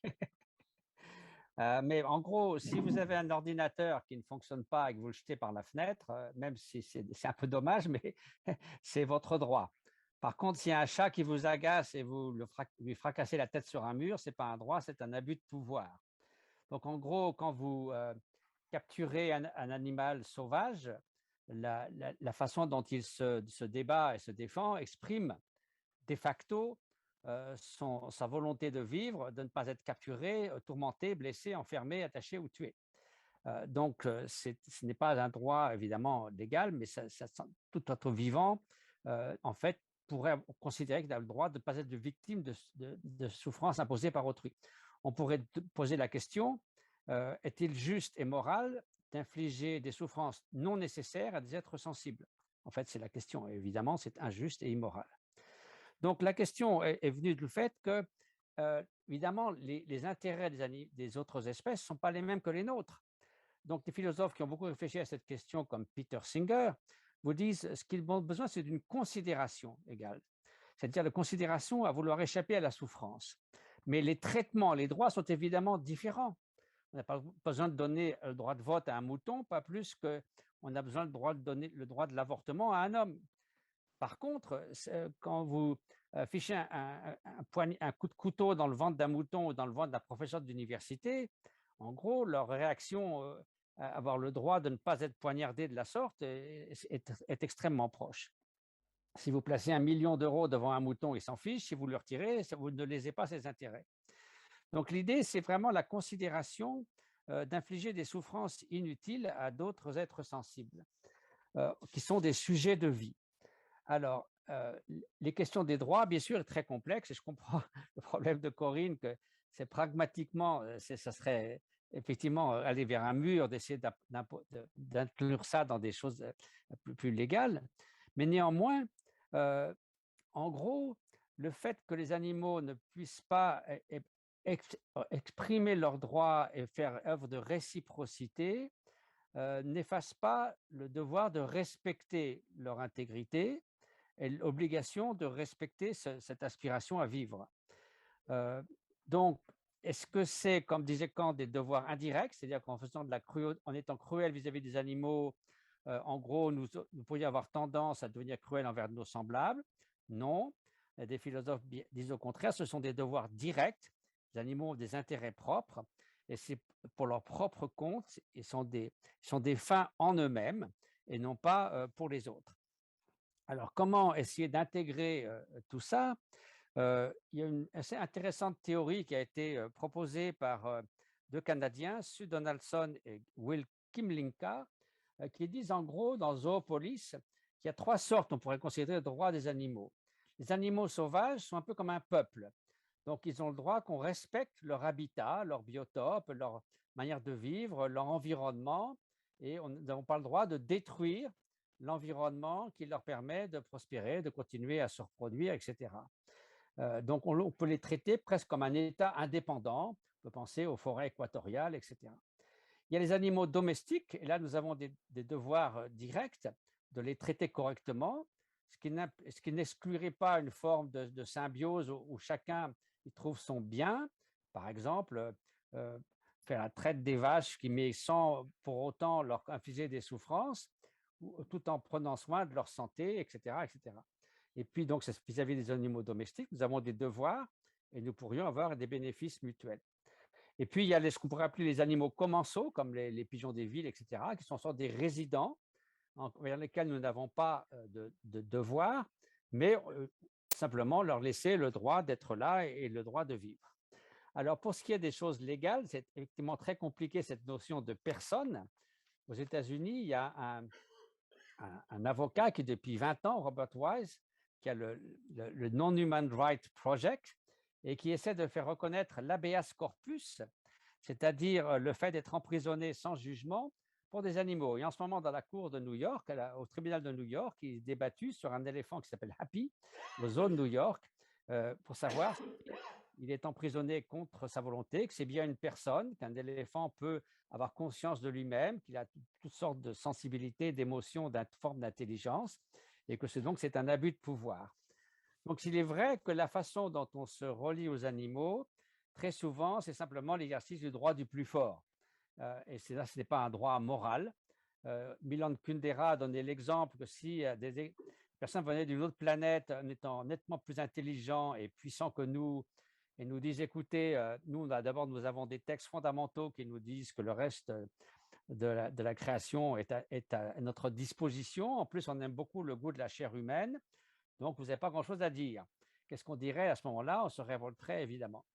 Mais en gros, si vous avez un ordinateur qui ne fonctionne pas et que vous le jetez par la fenêtre, même si c'est un peu dommage, mais c'est votre droit. Par contre, s'il y a un chat qui vous agace et vous lui fracassez la tête sur un mur, ce n'est pas un droit, c'est un abus de pouvoir. Donc en gros, quand vous capturez un animal sauvage, la façon dont il se débat et se défend exprime de facto sa volonté de vivre, de ne pas être capturé, tourmenté, blessé, enfermé, attaché ou tué. Donc, ce n'est pas un droit évidemment légal, mais tout être vivant, en fait, pourrait considérer qu'il a le droit de ne pas être victime de souffrances imposées par autrui. On pourrait poser la question, est-il juste et moral d'infliger des souffrances non nécessaires à des êtres sensibles? En fait, c'est la question. Évidemment, c'est injuste et immoral. Donc, la question est venue du fait que, évidemment, les intérêts des autres espèces ne sont pas les mêmes que les nôtres. Donc, des philosophes qui ont beaucoup réfléchi à cette question, comme Peter Singer, vous disent ce qu'ils ont besoin, c'est d'une considération égale, c'est-à-dire de considération à vouloir échapper à la souffrance. Mais les traitements, les droits sont évidemment différents. On n'a pas besoin de donner le droit de vote à un mouton, pas plus qu'on a besoin de donner le droit de l'avortement à un homme. Par contre, quand vous fichez un coup de couteau dans le ventre d'un mouton ou dans le ventre d'un professeur d'université, en gros, leur réaction à avoir le droit de ne pas être poignardé de la sorte est extrêmement proche. Si vous placez 1 million d'euros devant un mouton, il s'en fiche. Si vous le retirez, vous ne lésez pas ses intérêts. Donc l'idée, c'est vraiment la considération d'infliger des souffrances inutiles à d'autres êtres sensibles, qui sont des sujets de vie. Alors, les questions des droits, bien sûr, sont très complexes, et je comprends le problème de Corinne, que c'est pragmatiquement, ça serait effectivement aller vers un mur, d'essayer d'inclure ça dans des choses plus légales. Mais néanmoins, en gros, le fait que les animaux ne puissent pas exprimer leurs droits et faire œuvre de réciprocité n'efface pas le devoir de respecter leur intégrité et l'obligation de respecter cette aspiration à vivre. Donc, est-ce que c'est, comme disait Kant, des devoirs indirects, c'est-à-dire qu'en faisant en étant cruel vis-à-vis des animaux, en gros, nous pourrions avoir tendance à devenir cruels envers nos semblables? Non. Des philosophes disent au contraire, ce sont des devoirs directs. Les animaux ont des intérêts propres et c'est pour leur propre compte. Ils sont des fins en eux-mêmes et non pas pour les autres. Alors, comment essayer d'intégrer tout ça? Il y a une assez intéressante théorie qui a été proposée par deux Canadiens, Sue Donaldson et Will Kimlinka, qui disent en gros dans Zoopolis qu'il y a 3 sortes, on pourrait considérer, de droits des animaux. Les animaux sauvages sont un peu comme un peuple. Donc, ils ont le droit qu'on respecte leur habitat, leur biotope, leur manière de vivre, leur environnement, et on n'avons pas le droit de détruire l'environnement qui leur permet de prospérer, de continuer à se reproduire, etc. Donc, on peut les traiter presque comme un État indépendant. On peut penser aux forêts équatoriales, etc. Il y a les animaux domestiques, et là, nous avons des devoirs directs de les traiter correctement, ce qui n'exclurait pas une forme de symbiose où chacun y trouve son bien. Par exemple, faire la traite des vaches qui met sans pour autant leur infliger des souffrances, tout en prenant soin de leur santé, etc., etc. Et puis, donc, vis-à-vis des animaux domestiques, nous avons des devoirs et nous pourrions avoir des bénéfices mutuels. Et puis, il y a ce qu'on pourrait appeler les animaux commensaux, comme les pigeons des villes, etc., qui sont en sorte des résidents vers lesquels nous n'avons pas de devoirs, mais simplement leur laisser le droit d'être là et le droit de vivre. Alors, pour ce qui est des choses légales, c'est effectivement très compliqué cette notion de personne. Aux États-Unis, il y a un avocat qui, depuis 20 ans, Robert Wise, qui a le Non-Human Rights Project et qui essaie de faire reconnaître l'habeas corpus, c'est-à-dire le fait d'être emprisonné sans jugement pour des animaux. Et en ce moment, dans la cour de New York, au tribunal de New York, il est débattu sur un éléphant qui s'appelle Happy, au zoo de New York, pour savoir s'il est emprisonné contre sa volonté, que c'est bien une personne, qu'un éléphant peut avoir conscience de lui-même, qu'il a toutes sortes de sensibilités, d'émotions, de formes d'intelligence, et que c'est un abus de pouvoir. Donc, il est vrai que la façon dont on se relie aux animaux, très souvent, c'est simplement l'exercice du droit du plus fort. Et ce n'est pas un droit moral. Milan Kundera a donné l'exemple que si des personnes venaient d'une autre planète en étant nettement plus intelligents et puissants que nous, et nous disent, écoutez, nous avons des textes fondamentaux qui nous disent que le reste de la création est à notre disposition. En plus, on aime beaucoup le goût de la chair humaine. Donc, vous n'avez pas grand-chose à dire. Qu'est-ce qu'on dirait à ce moment-là? On se révolterait, évidemment.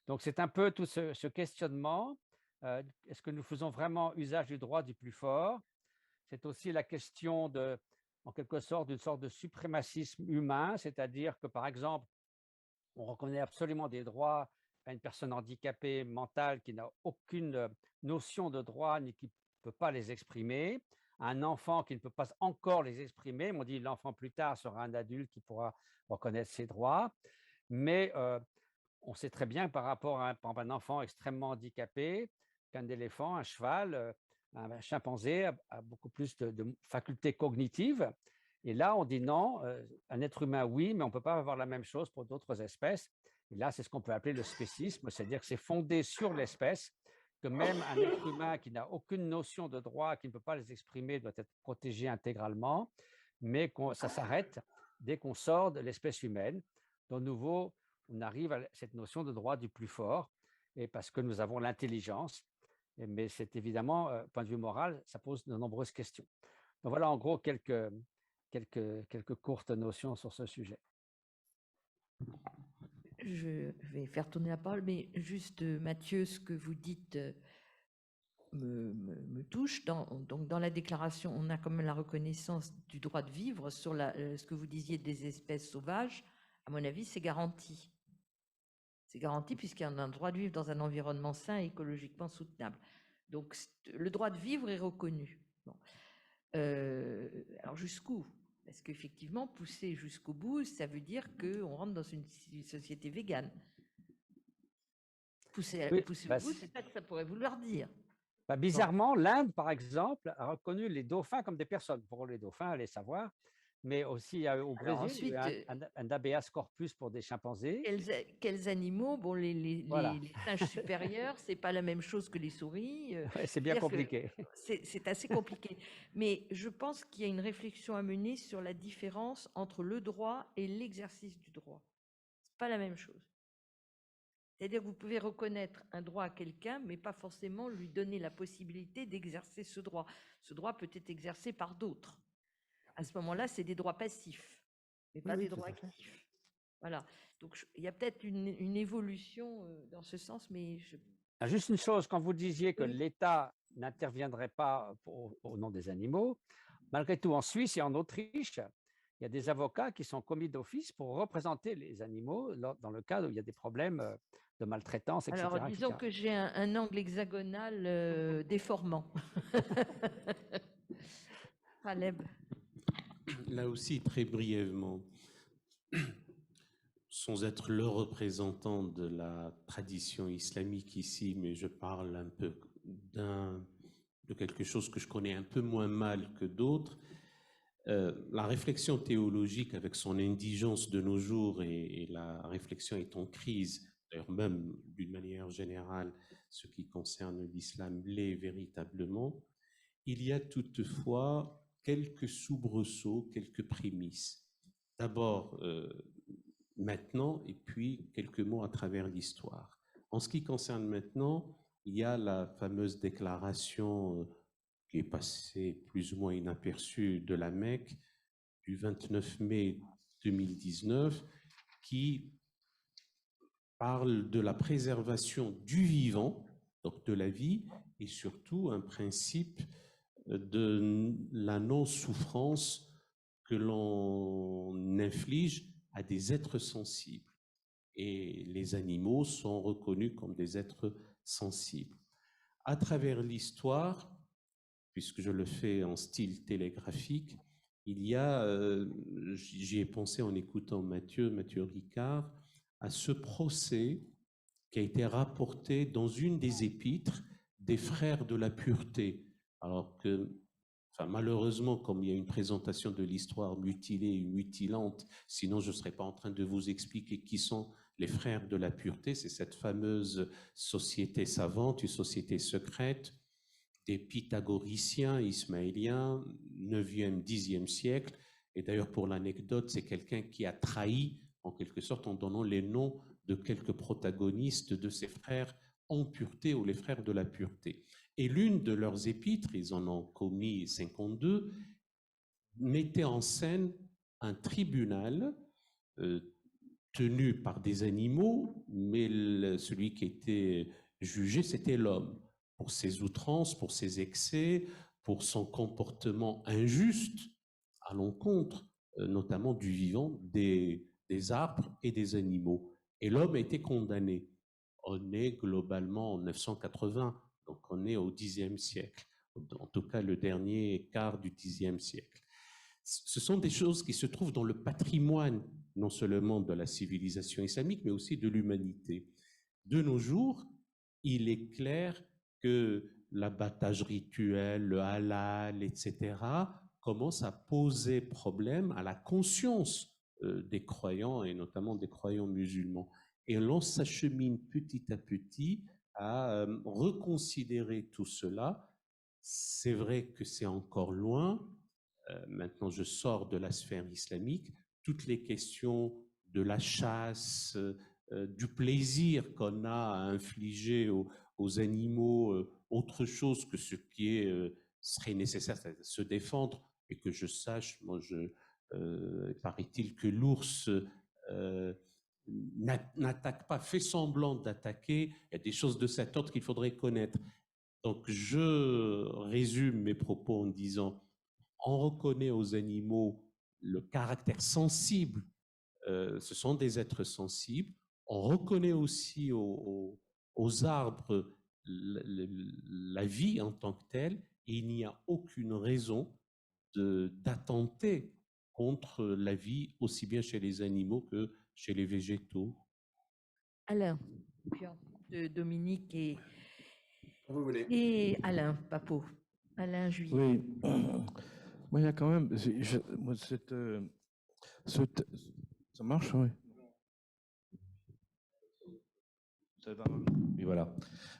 Donc, c'est un peu tout ce questionnement. Est-ce que nous faisons vraiment usage du droit du plus fort? C'est aussi la question en quelque sorte, d'une sorte de suprémacisme humain, c'est-à-dire que, par exemple, on reconnaît absolument des droits à une personne handicapée mentale qui n'a aucune notion de droit ni qui ne peut pas les exprimer, un enfant qui ne peut pas encore les exprimer. On dit l'enfant plus tard sera un adulte qui pourra reconnaître ses droits, mais on sait très bien par rapport à un enfant extrêmement handicapé qu'un éléphant, un cheval, un chimpanzé a beaucoup plus de facultés cognitives. Et là, on dit non, un être humain, oui, mais on ne peut pas avoir la même chose pour d'autres espèces. Et là, c'est ce qu'on peut appeler le spécisme, c'est-à-dire que c'est fondé sur l'espèce, que même un être humain qui n'a aucune notion de droit, qui ne peut pas les exprimer, doit être protégé intégralement, mais ça s'arrête dès qu'on sort de l'espèce humaine. De nouveau, on arrive à cette notion de droit du plus fort, et parce que nous avons l'intelligence, mais c'est évidemment, point de vue moral, ça pose de nombreuses questions. Donc voilà en gros quelques courtes notions sur ce sujet. Je vais faire tourner la parole, mais juste, Mathieu, ce que vous dites me touche. Donc, dans la déclaration, on a quand même la reconnaissance du droit de vivre sur ce que vous disiez des espèces sauvages. À mon avis, c'est garanti. C'est garanti puisqu'il y a un droit de vivre dans un environnement sain et écologiquement soutenable. Donc, le droit de vivre est reconnu. Bon. Alors, jusqu'où? Parce qu'effectivement, pousser jusqu'au bout, ça veut dire qu'on rentre dans une société végane. Pousser au bout, c'est ça que ça pourrait vouloir dire. Bizarrement, l'Inde, par exemple, a reconnu les dauphins comme des personnes. Pour les dauphins, allez savoir. Mais aussi au Brésil, ensuite, il y a un habeas corpus pour des chimpanzés. Quels animaux? Bon, les singes supérieurs, c'est pas la même chose que les souris. Ouais, c'est bien compliqué. C'est assez compliqué. Mais je pense qu'il y a une réflexion à mener sur la différence entre le droit et l'exercice du droit. C'est pas la même chose. C'est-à-dire que vous pouvez reconnaître un droit à quelqu'un, mais pas forcément lui donner la possibilité d'exercer ce droit. Ce droit peut être exercé par d'autres. À ce moment-là, c'est des droits passifs, mais pas des droits actifs. Voilà. Donc, il y a peut-être une évolution dans ce sens, mais Juste une chose, quand vous disiez que l'État n'interviendrait pas au nom des animaux, malgré tout, en Suisse et en Autriche, il y a des avocats qui sont commis d'office pour représenter les animaux dans le cas où il y a des problèmes de maltraitance, etc. Alors, disons que j'ai un angle hexagonal déformant. Taleb. Là aussi, très brièvement, sans être le représentant de la tradition islamique ici, mais je parle un peu de quelque chose que je connais un peu moins mal que d'autres. La réflexion théologique, avec son indigence de nos jours, et la réflexion est en crise, d'ailleurs même d'une manière générale, ce qui concerne l'islam l'est véritablement. Il y a toutefois quelques soubresauts, quelques prémices. D'abord, maintenant, et puis quelques mots à travers l'histoire. En ce qui concerne maintenant, il y a la fameuse déclaration qui est passée plus ou moins inaperçue de la Mecque du 29 mai 2019, qui parle de la préservation du vivant, donc de la vie, et surtout un principe de la non-souffrance que l'on inflige à des êtres sensibles. Et les animaux sont reconnus comme des êtres sensibles. À travers l'histoire, puisque je le fais en style télégraphique, il y a, j'y ai pensé en écoutant Mathieu Ricard, à ce procès qui a été rapporté dans une des épîtres des frères de la pureté. Alors que, enfin, malheureusement, comme il y a une présentation de l'histoire mutilée et mutilante, sinon je ne serais pas en train de vous expliquer qui sont les frères de la pureté. C'est cette fameuse société savante, une société secrète des pythagoriciens ismaéliens, 9e, 10e siècle. Et d'ailleurs, pour l'anecdote, c'est quelqu'un qui a trahi, en quelque sorte, en donnant les noms de quelques protagonistes de ses frères en pureté ou les frères de la pureté. Et l'une de leurs épîtres, ils en ont commis 52, mettait en scène un tribunal tenu par des animaux, mais celui qui était jugé, c'était l'homme, pour ses outrances, pour ses excès, pour son comportement injuste à l'encontre, notamment du vivant, des arbres et des animaux. Et l'homme a été condamné. On est globalement en 980, donc on est au Xe siècle, en tout cas le dernier quart du Xe siècle. Ce sont des choses qui se trouvent dans le patrimoine, non seulement de la civilisation islamique, mais aussi de l'humanité. De nos jours, il est clair que l'abattage rituel, le halal, etc., commence à poser problème à la conscience des croyants, et notamment des croyants musulmans. Et l'on s'achemine petit à petit à reconsidérer tout cela. C'est vrai que c'est encore loin. Maintenant, je sors de la sphère islamique. Toutes les questions de la chasse, du plaisir qu'on a à infliger aux animaux, autre chose que ce qui serait nécessaire, c'est se défendre, et que je sache, moi, paraît-il que l'ours n'attaque pas, fait semblant d'attaquer. Il y a des choses de cet ordre qu'il faudrait connaître. Donc, je résume mes propos en disant: on reconnaît aux animaux le caractère sensible, ce sont des êtres sensibles. On reconnaît aussi aux arbres la vie en tant que telle, et il n'y a aucune raison d'attenter contre la vie, aussi bien chez les animaux que chez les végétaux. Alain, de Dominique et Alain Papeau. Alain Juillet. Oui, moi, il y a quand même. Ça marche, oui. Ça va. Et voilà.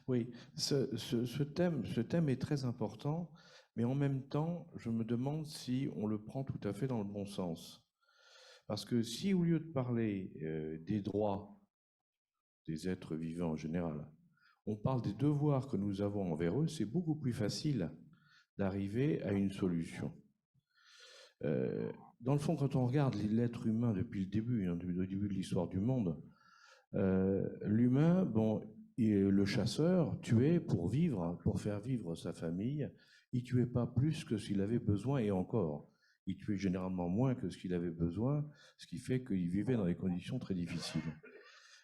Oui, ce thème est très important, mais en même temps, je me demande si on le prend tout à fait dans le bon sens. Parce que si, au lieu de parler des droits des êtres vivants en général, on parle des devoirs que nous avons envers eux, c'est beaucoup plus facile d'arriver à une solution. Dans le fond, quand on regarde l'être humain depuis le début, depuis le début de l'histoire du monde, l'humain, bon, le chasseur tuait pour vivre, pour faire vivre sa famille. Il tuait pas plus que s'il avait besoin, et encore, il tuait généralement moins que ce qu'il avait besoin, ce qui fait qu'il vivait dans des conditions très difficiles.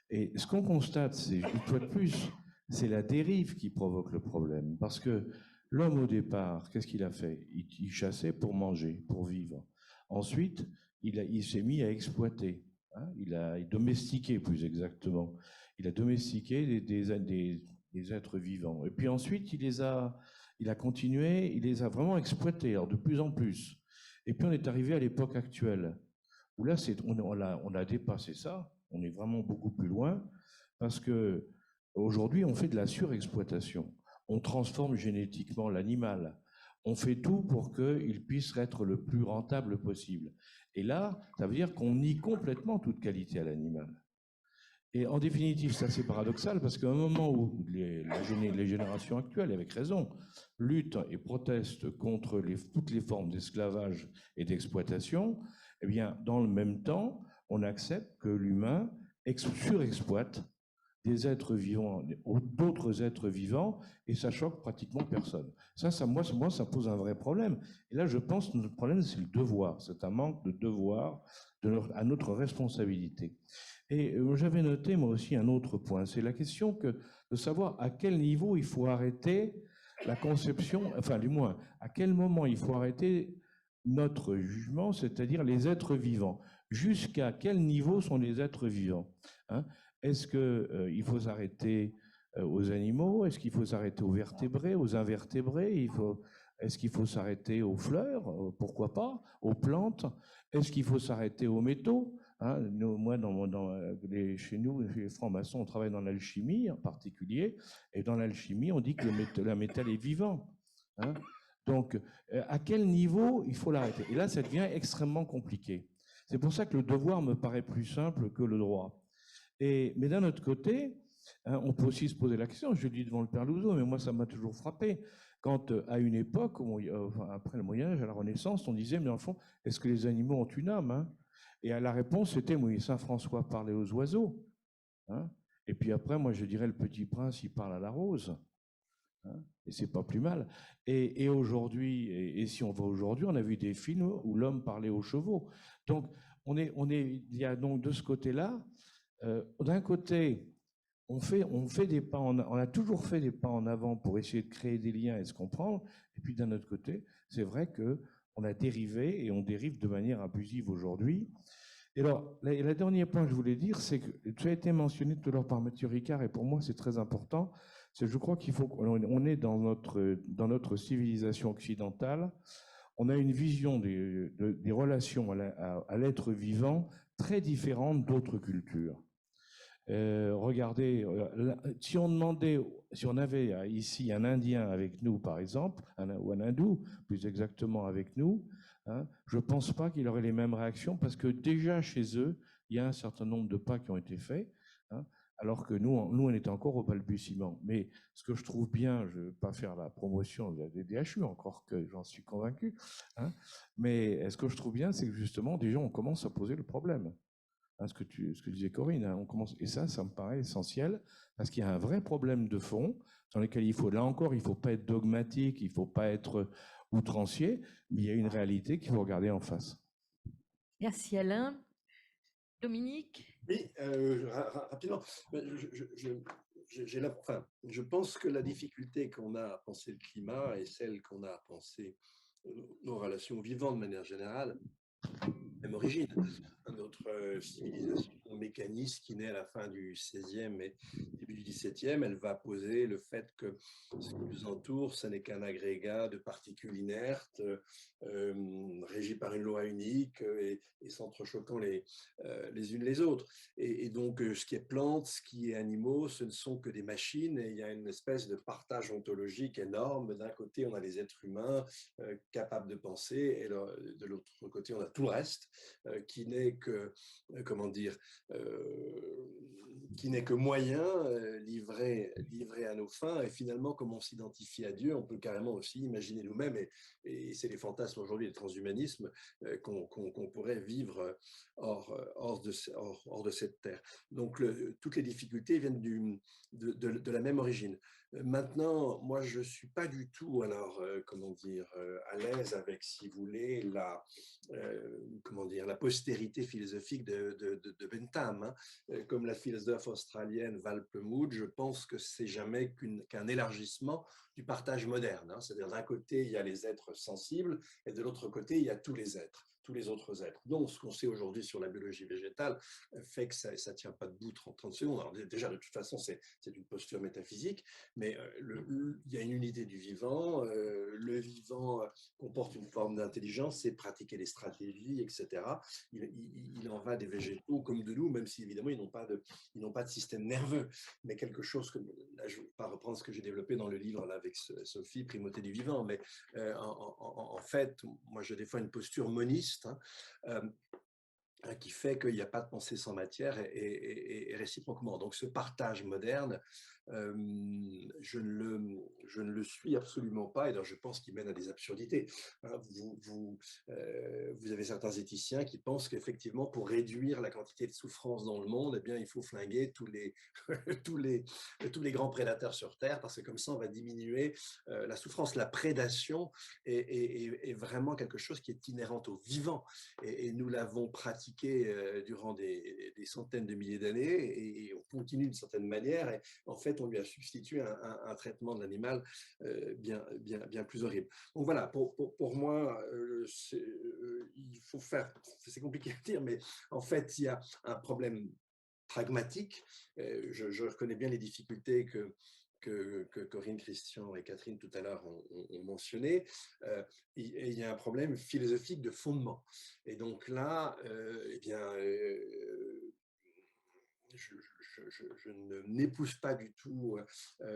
Et ce qu'on constate, c'est, une fois de plus, c'est la dérive qui provoque le problème, parce que l'homme, au départ, qu'est-ce qu'il a fait? Il chassait pour manger, pour vivre. Ensuite, il s'est mis à exploiter. Hein, il a domestiqué, plus exactement. Il a domestiqué des êtres vivants. Et puis ensuite, il a continué, il les a vraiment exploités, alors de plus en plus. Et puis on est arrivé à l'époque actuelle, où là, on a dépassé ça. On est vraiment beaucoup plus loin, parce que aujourd'hui, on fait de la surexploitation. On transforme génétiquement l'animal. On fait tout pour qu'il puisse être le plus rentable possible. Et là, ça veut dire qu'on nie complètement toute qualité à l'animal. Et en définitive, ça c'est paradoxal, parce qu'à un moment où les générations actuelles, avec raison, luttent et protestent contre toutes les formes d'esclavage et d'exploitation, eh bien, dans le même temps, on accepte que l'humain surexploite des êtres vivants, d'autres êtres vivants, et ça choque pratiquement personne. Moi, ça pose un vrai problème. Et là, je pense que notre problème, c'est le devoir. C'est un manque de devoir à notre responsabilité. Et j'avais noté, moi aussi, un autre point. C'est la question de savoir à quel niveau il faut arrêter la conception, enfin, du moins, à quel moment il faut arrêter notre jugement, c'est-à-dire les êtres vivants. Jusqu'à quel niveau sont les êtres vivants, hein? Est-ce qu'il faut s'arrêter aux animaux? Est-ce qu'il faut s'arrêter aux vertébrés, aux invertébrés? Est-ce qu'il faut s'arrêter aux fleurs? Pourquoi pas? Aux plantes? Est-ce qu'il faut s'arrêter aux métaux? Hein, moi, chez nous, les francs-maçons, on travaille dans l'alchimie en particulier, et dans l'alchimie, on dit que le métal est vivant. Hein. Donc, à quel niveau il faut l'arrêter? Et là, ça devient extrêmement compliqué. C'est pour ça que le devoir me paraît plus simple que le droit. Mais d'un autre côté, hein, on peut aussi se poser la question, je le dis devant le père Louzeau, mais moi ça m'a toujours frappé, quand à une époque, après le Moyen-Âge, à la Renaissance, on disait, mais en fond, est-ce que les animaux ont une âme, hein? Et la réponse c'était, oui, Saint François parlait aux oiseaux. Hein, et puis après, moi je dirais, le Petit Prince, il parle à la rose. Hein, et c'est pas plus mal. Et aujourd'hui, et si on va aujourd'hui, on a vu des films où l'homme parlait aux chevaux. Donc, il y a donc de ce côté-là, d'un côté, on a toujours fait des pas en avant pour essayer de créer des liens et se comprendre. Et puis d'un autre côté, c'est vrai qu'on a dérivé et on dérive de manière abusive aujourd'hui. Et alors, le dernier point que je voulais dire, c'est que tu as été mentionné tout à l'heure par Mathieu Ricard, et pour moi c'est très important. C'est je crois qu'il faut qu'on est dans notre civilisation occidentale, on a une vision des relations à l'être vivant très différente d'autres cultures. Regardez, si on avait ici un Indien avec nous, par exemple, ou un Hindou, plus exactement avec nous, hein, je ne pense pas qu'il aurait les mêmes réactions, parce que déjà chez eux, il y a un certain nombre de pas qui ont été faits, hein, alors que nous, on était encore au balbutiement. Mais ce que je trouve bien, je ne vais pas faire la promotion des DHU, encore que j'en suis convaincu, hein, mais ce que je trouve bien, c'est que justement, déjà, on commence à poser le problème. Hein, ce que disait Corinne, hein, et ça me paraît essentiel, parce qu'il y a un vrai problème de fond, dans lequel là encore, il ne faut pas être dogmatique, il ne faut pas être outrancier, mais il y a une réalité qu'il faut regarder en face. Merci Alain. Dominique? Oui, rapidement. Je pense que la difficulté qu'on a à penser le climat est celle qu'on a à penser nos relations vivantes de manière générale, même origine. Notre civilisation mécaniste qui naît à la fin du XVIe et début du XVIIe, elle va poser le fait que ce qui nous entoure, ce n'est qu'un agrégat de particules inertes, régies par une loi unique et s'entrechoquant les unes les autres. Et donc, ce qui est plantes, ce qui est animaux, ce ne sont que des machines, et il y a une espèce de partage ontologique énorme. D'un côté, on a les êtres humains capables de penser, et de l'autre côté, on a tout le reste qui n'est que, qui n'est que moyen livré à nos fins. Et finalement, comme on s'identifie à Dieu, on peut carrément aussi imaginer nous-mêmes, et c'est les fantasmes aujourd'hui des transhumanismes, qu'on pourrait vivre hors de cette terre. Donc, toutes les difficultés viennent de la même origine. Maintenant, moi, je ne suis pas du tout, à l'aise avec, si vous voulez, la postérité philosophique de Bentham. Hein. Comme la philosophe australienne Val Plumwood, je pense que c'est jamais qu'un élargissement du partage moderne. Hein. C'est-à-dire, d'un côté, il y a les êtres sensibles, et de l'autre côté, il y a tous les êtres. Tous les autres êtres. Donc, ce qu'on sait aujourd'hui sur la biologie végétale fait que ça ne tient pas debout 30 secondes. Alors, déjà, de toute façon, c'est une posture métaphysique, mais il y a une unité du vivant. Le vivant comporte une forme d'intelligence, c'est pratiquer les stratégies, etc. Il en va des végétaux comme de nous, même si, évidemment, ils n'ont pas de système nerveux. Mais quelque chose que, là, je ne vais pas reprendre ce que j'ai développé dans le livre là, avec Sophie, Primauté du vivant, mais en fait, moi, je défends une posture moniste, qui fait qu'il n'y a pas de pensée sans matière et réciproquement. Donc ce partage moderne je ne le suis absolument pas, et donc je pense qu'il mène à des absurdités. Vous avez certains éthiciens qui pensent qu'effectivement, pour réduire la quantité de souffrance dans le monde, eh bien, il faut flinguer tous les, tous les grands prédateurs sur Terre, parce que comme ça, on va diminuer la souffrance. La prédation est vraiment quelque chose qui est inhérente au vivant, et nous l'avons pratiqué durant des centaines de milliers d'années, et on continue d'une certaine manière, et en fait, on lui a substitué un traitement de l'animal bien plus horrible. Donc voilà, pour moi, il faut faire, c'est compliqué à dire, mais en fait, il y a un problème pragmatique. Je reconnais bien les difficultés que Corinne, Christian et Catherine tout à l'heure ont mentionné. Et il y a un problème philosophique de fondement. Et donc là, eh bien, je n'épouse pas du tout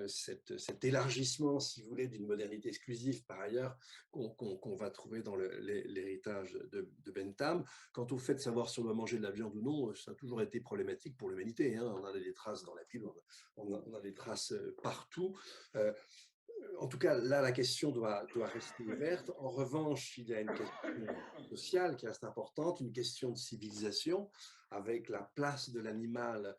cet élargissement, si vous voulez, d'une modernité exclusive, par ailleurs, qu'on va trouver dans l'héritage de Bentham. Quant au fait de savoir si on doit manger de la viande ou non, ça a toujours été problématique pour l'humanité. On a des traces dans la Bible, on a des traces partout. En tout cas, là, la question doit rester ouverte. En revanche, il y a une question sociale qui reste importante, une question de civilisation, avec la place de l'animal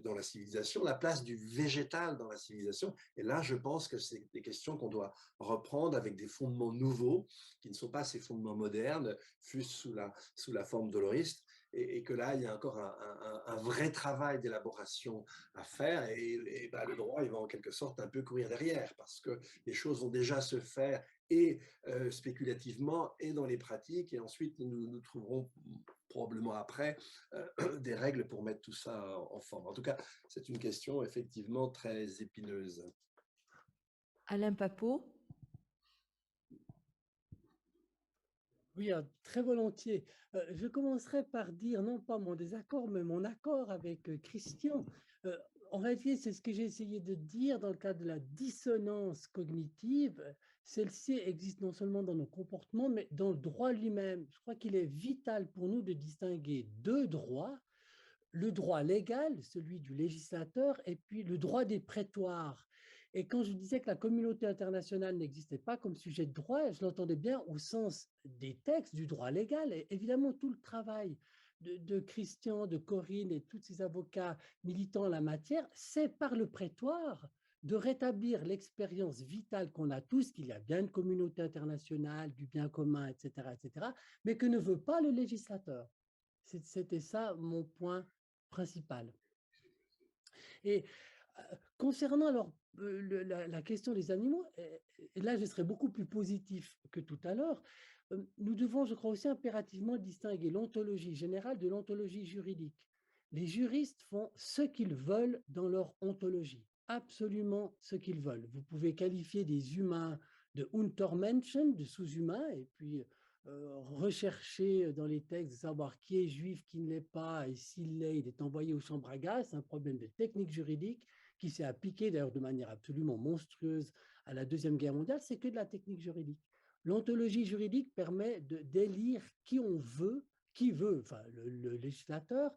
dans la civilisation, la place du végétal dans la civilisation. Et là, je pense que c'est des questions qu'on doit reprendre avec des fondements nouveaux, qui ne sont pas ces fondements modernes, fût-ce sous la forme doloriste, et que là, il y a encore un vrai travail d'élaboration à faire, et le droit, il va en quelque sorte un peu courir derrière, parce que les choses vont déjà se faire, et spéculativement, et dans les pratiques, et ensuite nous trouverons probablement après des règles pour mettre tout ça en forme. En tout cas, c'est une question effectivement très épineuse. Alain Papot. Oui, très volontiers. Je commencerai par dire, non pas mon désaccord, mais mon accord avec Christian. En réalité, c'est ce que j'ai essayé de dire dans le cadre de la dissonance cognitive. Celle-ci existe non seulement dans nos comportements, mais dans le droit lui-même. Je crois qu'il est vital pour nous de distinguer deux droits: le droit légal, celui du législateur, et puis le droit des prétoires. Et quand je disais que la communauté internationale n'existait pas comme sujet de droit, je l'entendais bien au sens des textes du droit légal. Et évidemment, tout le travail de Christian, de Corinne et tous ces avocats militants en la matière, c'est par le prétoire de rétablir l'expérience vitale qu'on a tous, qu'il y a bien une communauté internationale, du bien commun, etc., mais que ne veut pas le législateur. C'était ça mon point principal. Et concernant alors la question des animaux, et là je serai beaucoup plus positif que tout à l'heure, nous devons, je crois aussi impérativement distinguer l'ontologie générale de l'ontologie juridique. Les juristes font ce qu'ils veulent dans leur ontologie, absolument ce qu'ils veulent. Vous pouvez qualifier des humains de Untermenschen, de sous-humains, et puis rechercher dans les textes de savoir qui est juif, qui ne l'est pas, et s'il l'est, il est envoyé aux chambres à gaz. C'est un problème de technique juridique qui s'est appliqué d'ailleurs de manière absolument monstrueuse à la Deuxième Guerre mondiale. C'est que de la technique juridique. L'ontologie juridique permet d'élire qui on veut, qui veut, enfin le législateur,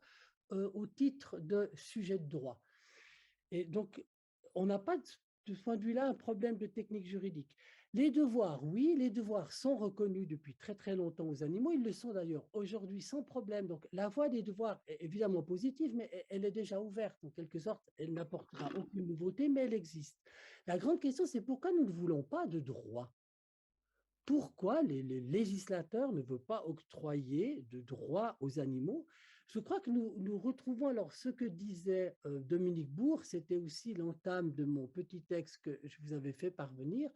au titre de sujet de droit. Et donc, on n'a pas de ce point de vue-là un problème de technique juridique. Les devoirs, oui, les devoirs sont reconnus depuis très très longtemps aux animaux, ils le sont d'ailleurs aujourd'hui sans problème. Donc la voie des devoirs est évidemment positive, mais elle est déjà ouverte. En quelque sorte, elle n'apportera aucune nouveauté, mais elle existe. La grande question, c'est pourquoi nous ne voulons pas de droit? Pourquoi les législateurs ne veulent pas octroyer de droits aux animaux? Je crois que nous retrouvons alors ce que disait Dominique Bourg, c'était aussi l'entame de mon petit texte que je vous avais fait parvenir.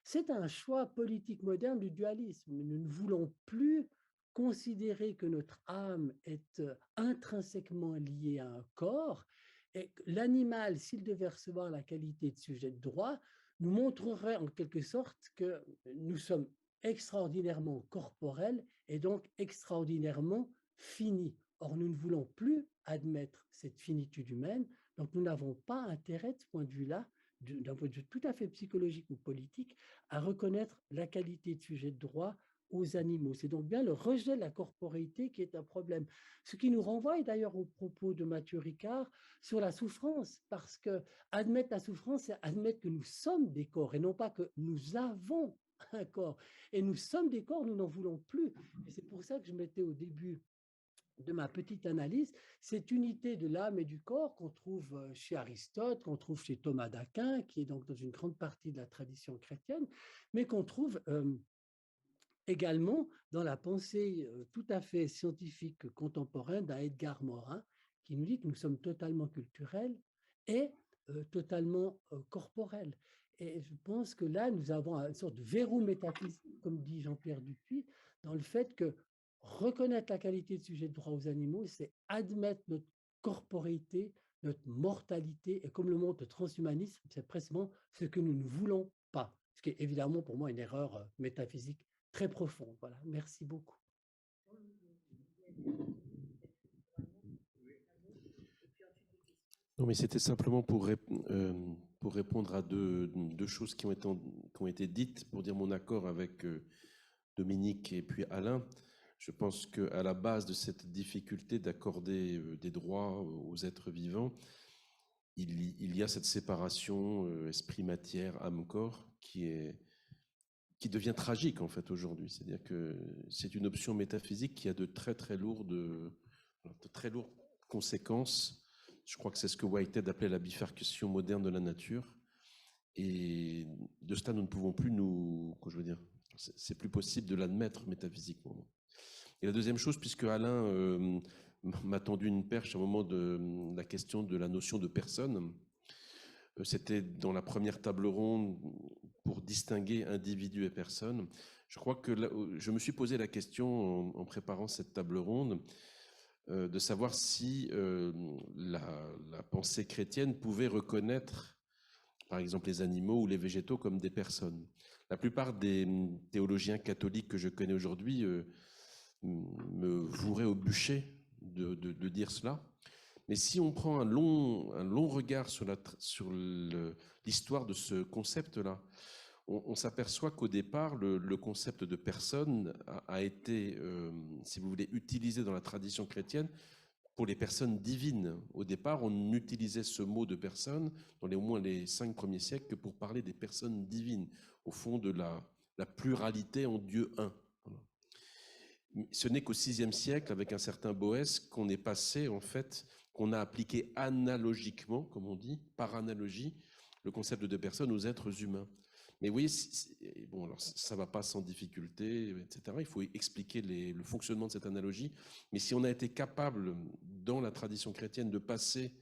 C'est un choix politique moderne du dualisme. Nous ne voulons plus considérer que notre âme est intrinsèquement liée à un corps, et l'animal, s'il devait recevoir la qualité de sujet de droit, nous montrerait en quelque sorte que nous sommes extraordinairement corporels et donc extraordinairement finis. Or, nous ne voulons plus admettre cette finitude humaine, donc nous n'avons pas intérêt de ce point de vue-là, d'un point de vue tout à fait psychologique ou politique, à reconnaître la qualité de sujet de droit aux animaux. C'est donc bien le rejet de la corporéité qui est un problème. Ce qui nous renvoie d'ailleurs aux propos de Mathieu Ricard sur la souffrance, parce que admettre la souffrance, c'est admettre que nous sommes des corps et non pas que nous avons un corps. Et nous sommes des corps, nous n'en voulons plus. Et c'est pour ça que je mettais au début de ma petite analyse, cette unité de l'âme et du corps qu'on trouve chez Aristote, qu'on trouve chez Thomas d'Aquin, qui est donc dans une grande partie de la tradition chrétienne, mais qu'on trouve également dans la pensée tout à fait scientifique contemporaine d'Edgar Morin, qui nous dit que nous sommes totalement culturels et totalement corporels. Et je pense que là, nous avons une sorte de verrou métaphysique, comme dit Jean-Pierre Dupuis, dans le fait que reconnaître la qualité de sujet de droit aux animaux, c'est admettre notre corporéité, notre mortalité, et comme le montre le transhumanisme, c'est précisément ce que nous ne voulons pas. Ce qui est évidemment pour moi une erreur métaphysique très profonde. Voilà, merci beaucoup. Non, mais c'était simplement pour répondre à deux choses qui ont été dites, pour dire mon accord avec Dominique et puis Alain. Je pense qu'à la base de cette difficulté d'accorder des droits aux êtres vivants, il y a cette séparation esprit-matière, âme-corps qui devient tragique en fait aujourd'hui. C'est-à-dire que c'est une option métaphysique qui a de très lourdes conséquences. Je crois que c'est ce que Whitehead appelait la bifurcation moderne de la nature. Et de cela, nous ne pouvons plus c'est plus possible de l'admettre métaphysiquement. Et la deuxième chose, puisque Alain m'a tendu une perche à un moment de la question de la notion de personne, c'était dans la première table ronde pour distinguer individu et personne. Je crois que je me suis posé la question en préparant cette table ronde de savoir si la pensée chrétienne pouvait reconnaître, par exemple, les animaux ou les végétaux comme des personnes. La plupart des théologiens catholiques que je connais aujourd'hui me voueraient au bûcher de dire cela. Mais si on prend un long regard sur l'histoire de ce concept-là, on s'aperçoit qu'au départ, le concept de personne a été, si vous voulez, utilisé dans la tradition chrétienne pour les personnes divines. Au départ, on utilisait ce mot de personne, dans au moins les 5 premiers siècles, que pour parler des personnes divines, au fond de la pluralité en Dieu un. Voilà. Ce n'est qu'au VIe siècle, avec un certain Boès, qu'on est passé, en fait, qu'on a appliqué analogiquement, comme on dit, par analogie, le concept de personne aux êtres humains. Mais vous voyez, bon, alors ça ne va pas sans difficulté, etc. Il faut expliquer le fonctionnement de cette analogie. Mais si on a été capable, dans la tradition chrétienne, de passer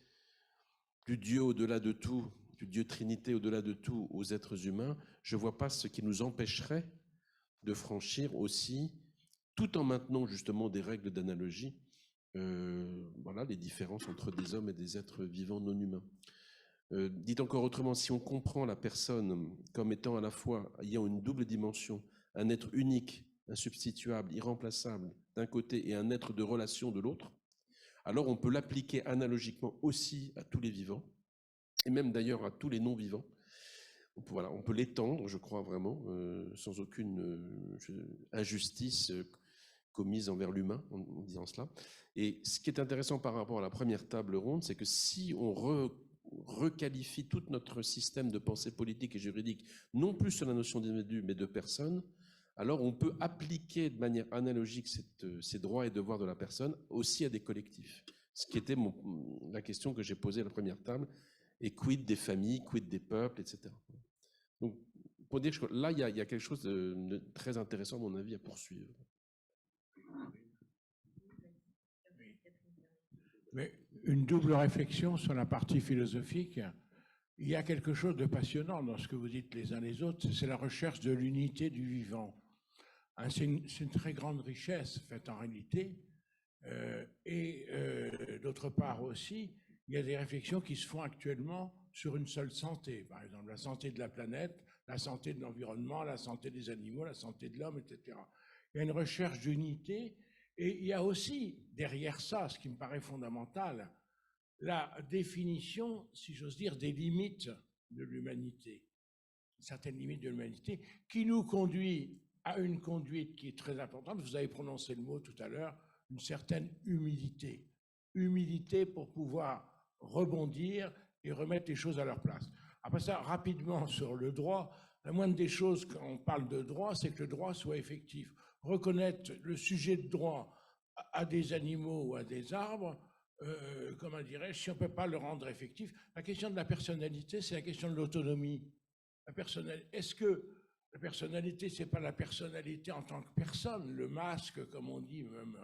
du Dieu au-delà de tout, du Dieu Trinité au-delà de tout aux êtres humains, je ne vois pas ce qui nous empêcherait de franchir aussi, tout en maintenant justement des règles d'analogie, voilà, les différences entre des hommes et des êtres vivants non humains. Dit encore autrement, si on comprend la personne comme étant à la fois ayant une double dimension, un être unique, insubstituable, irremplaçable d'un côté et un être de relation de l'autre, alors on peut l'appliquer analogiquement aussi à tous les vivants, et même d'ailleurs à tous les non-vivants. Voilà, on peut l'étendre, je crois vraiment, sans aucune injustice commise envers l'humain en disant cela. Et ce qui est intéressant par rapport à la première table ronde, c'est que si on requalifie tout notre système de pensée politique et juridique, non plus sur la notion d'individu, mais de personne, alors on peut appliquer de manière analogique ces droits et devoirs de la personne aussi à des collectifs. Ce qui était la question que j'ai posée à la première table, et quid des familles, quid des peuples, etc. Donc, pour dire que là, il y a quelque chose de très intéressant, à mon avis, à poursuivre. Mais une double réflexion sur la partie philosophique. Il y a quelque chose de passionnant dans ce que vous dites les uns les autres, c'est la recherche de l'unité du vivant. C'est une très grande richesse faite en réalité. D'autre part aussi, il y a des réflexions qui se font actuellement sur une seule santé. Par exemple, la santé de la planète, la santé de l'environnement, la santé des animaux, la santé de l'homme, etc. Il y a une recherche d'unité. Et il y a aussi, derrière ça, ce qui me paraît fondamental, la définition, si j'ose dire, des limites de l'humanité, certaines limites de l'humanité, qui nous conduit a une conduite qui est très importante. Vous avez prononcé le mot tout à l'heure, une certaine humilité. Humilité pour pouvoir rebondir et remettre les choses à leur place. Après ça, rapidement sur le droit, la moindre des choses quand on parle de droit, c'est que le droit soit effectif. Reconnaître le sujet de droit à des animaux ou à des arbres, comment dirais-je, si on ne peut pas le rendre effectif, la question de la personnalité, c'est la question de l'autonomie. Est-ce que la personnalité, ce n'est pas la personnalité en tant que personne, le masque, comme on dit, même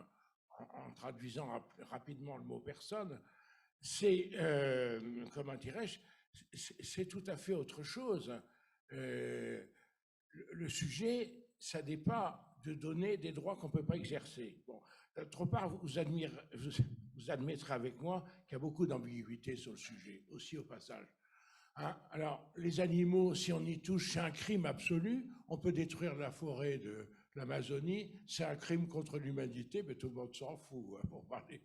en traduisant rapidement le mot personne, c'est, comment dirais-je, c'est tout à fait autre chose. Le sujet, ça n'est pas de donner des droits qu'on ne peut pas exercer. Bon. D'autre part, vous admettrez avec moi qu'il y a beaucoup d'ambiguïté sur le sujet, aussi au passage. Hein? Alors, les animaux, si on y touche, c'est un crime absolu. On peut détruire la forêt de l'Amazonie, c'est un crime contre l'humanité, mais tout le monde s'en fout, hein, pour parler.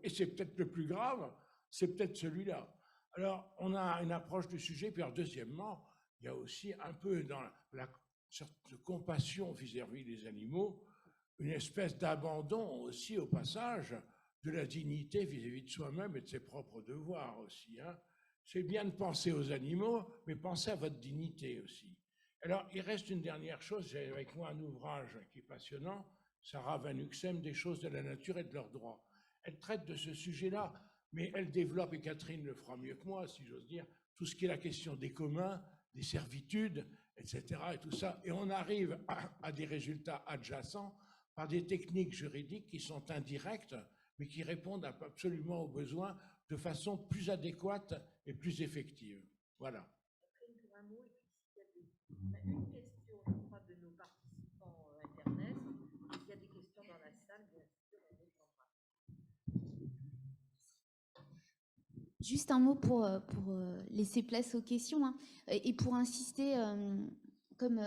Et c'est peut-être le plus grave, c'est peut-être celui-là. Alors, on a une approche du sujet, puis alors, deuxièmement, il y a aussi un peu dans la sorte de compassion vis-à-vis des animaux, une espèce d'abandon aussi au passage de la dignité vis-à-vis de soi-même et de ses propres devoirs aussi. Hein. C'est bien de penser aux animaux, mais pensez à votre dignité aussi. Alors, il reste une dernière chose, j'ai avec moi un ouvrage qui est passionnant, Sarah Van Uxem, Des choses de la nature et de leurs droits. Elle traite de ce sujet-là, mais elle développe, et Catherine le fera mieux que moi, si j'ose dire, tout ce qui est la question des communs, des servitudes, etc. et tout ça. Et on arrive à des résultats adjacents par des techniques juridiques qui sont indirectes, mais qui répondent absolument aux besoins de façon plus adéquate et plus effective. Voilà. On a une question, je crois, de nos participants Internet. S'il y a des questions dans la salle, bien sûr, on les prendra. Juste un mot pour laisser place aux questions, hein, et pour insister, comme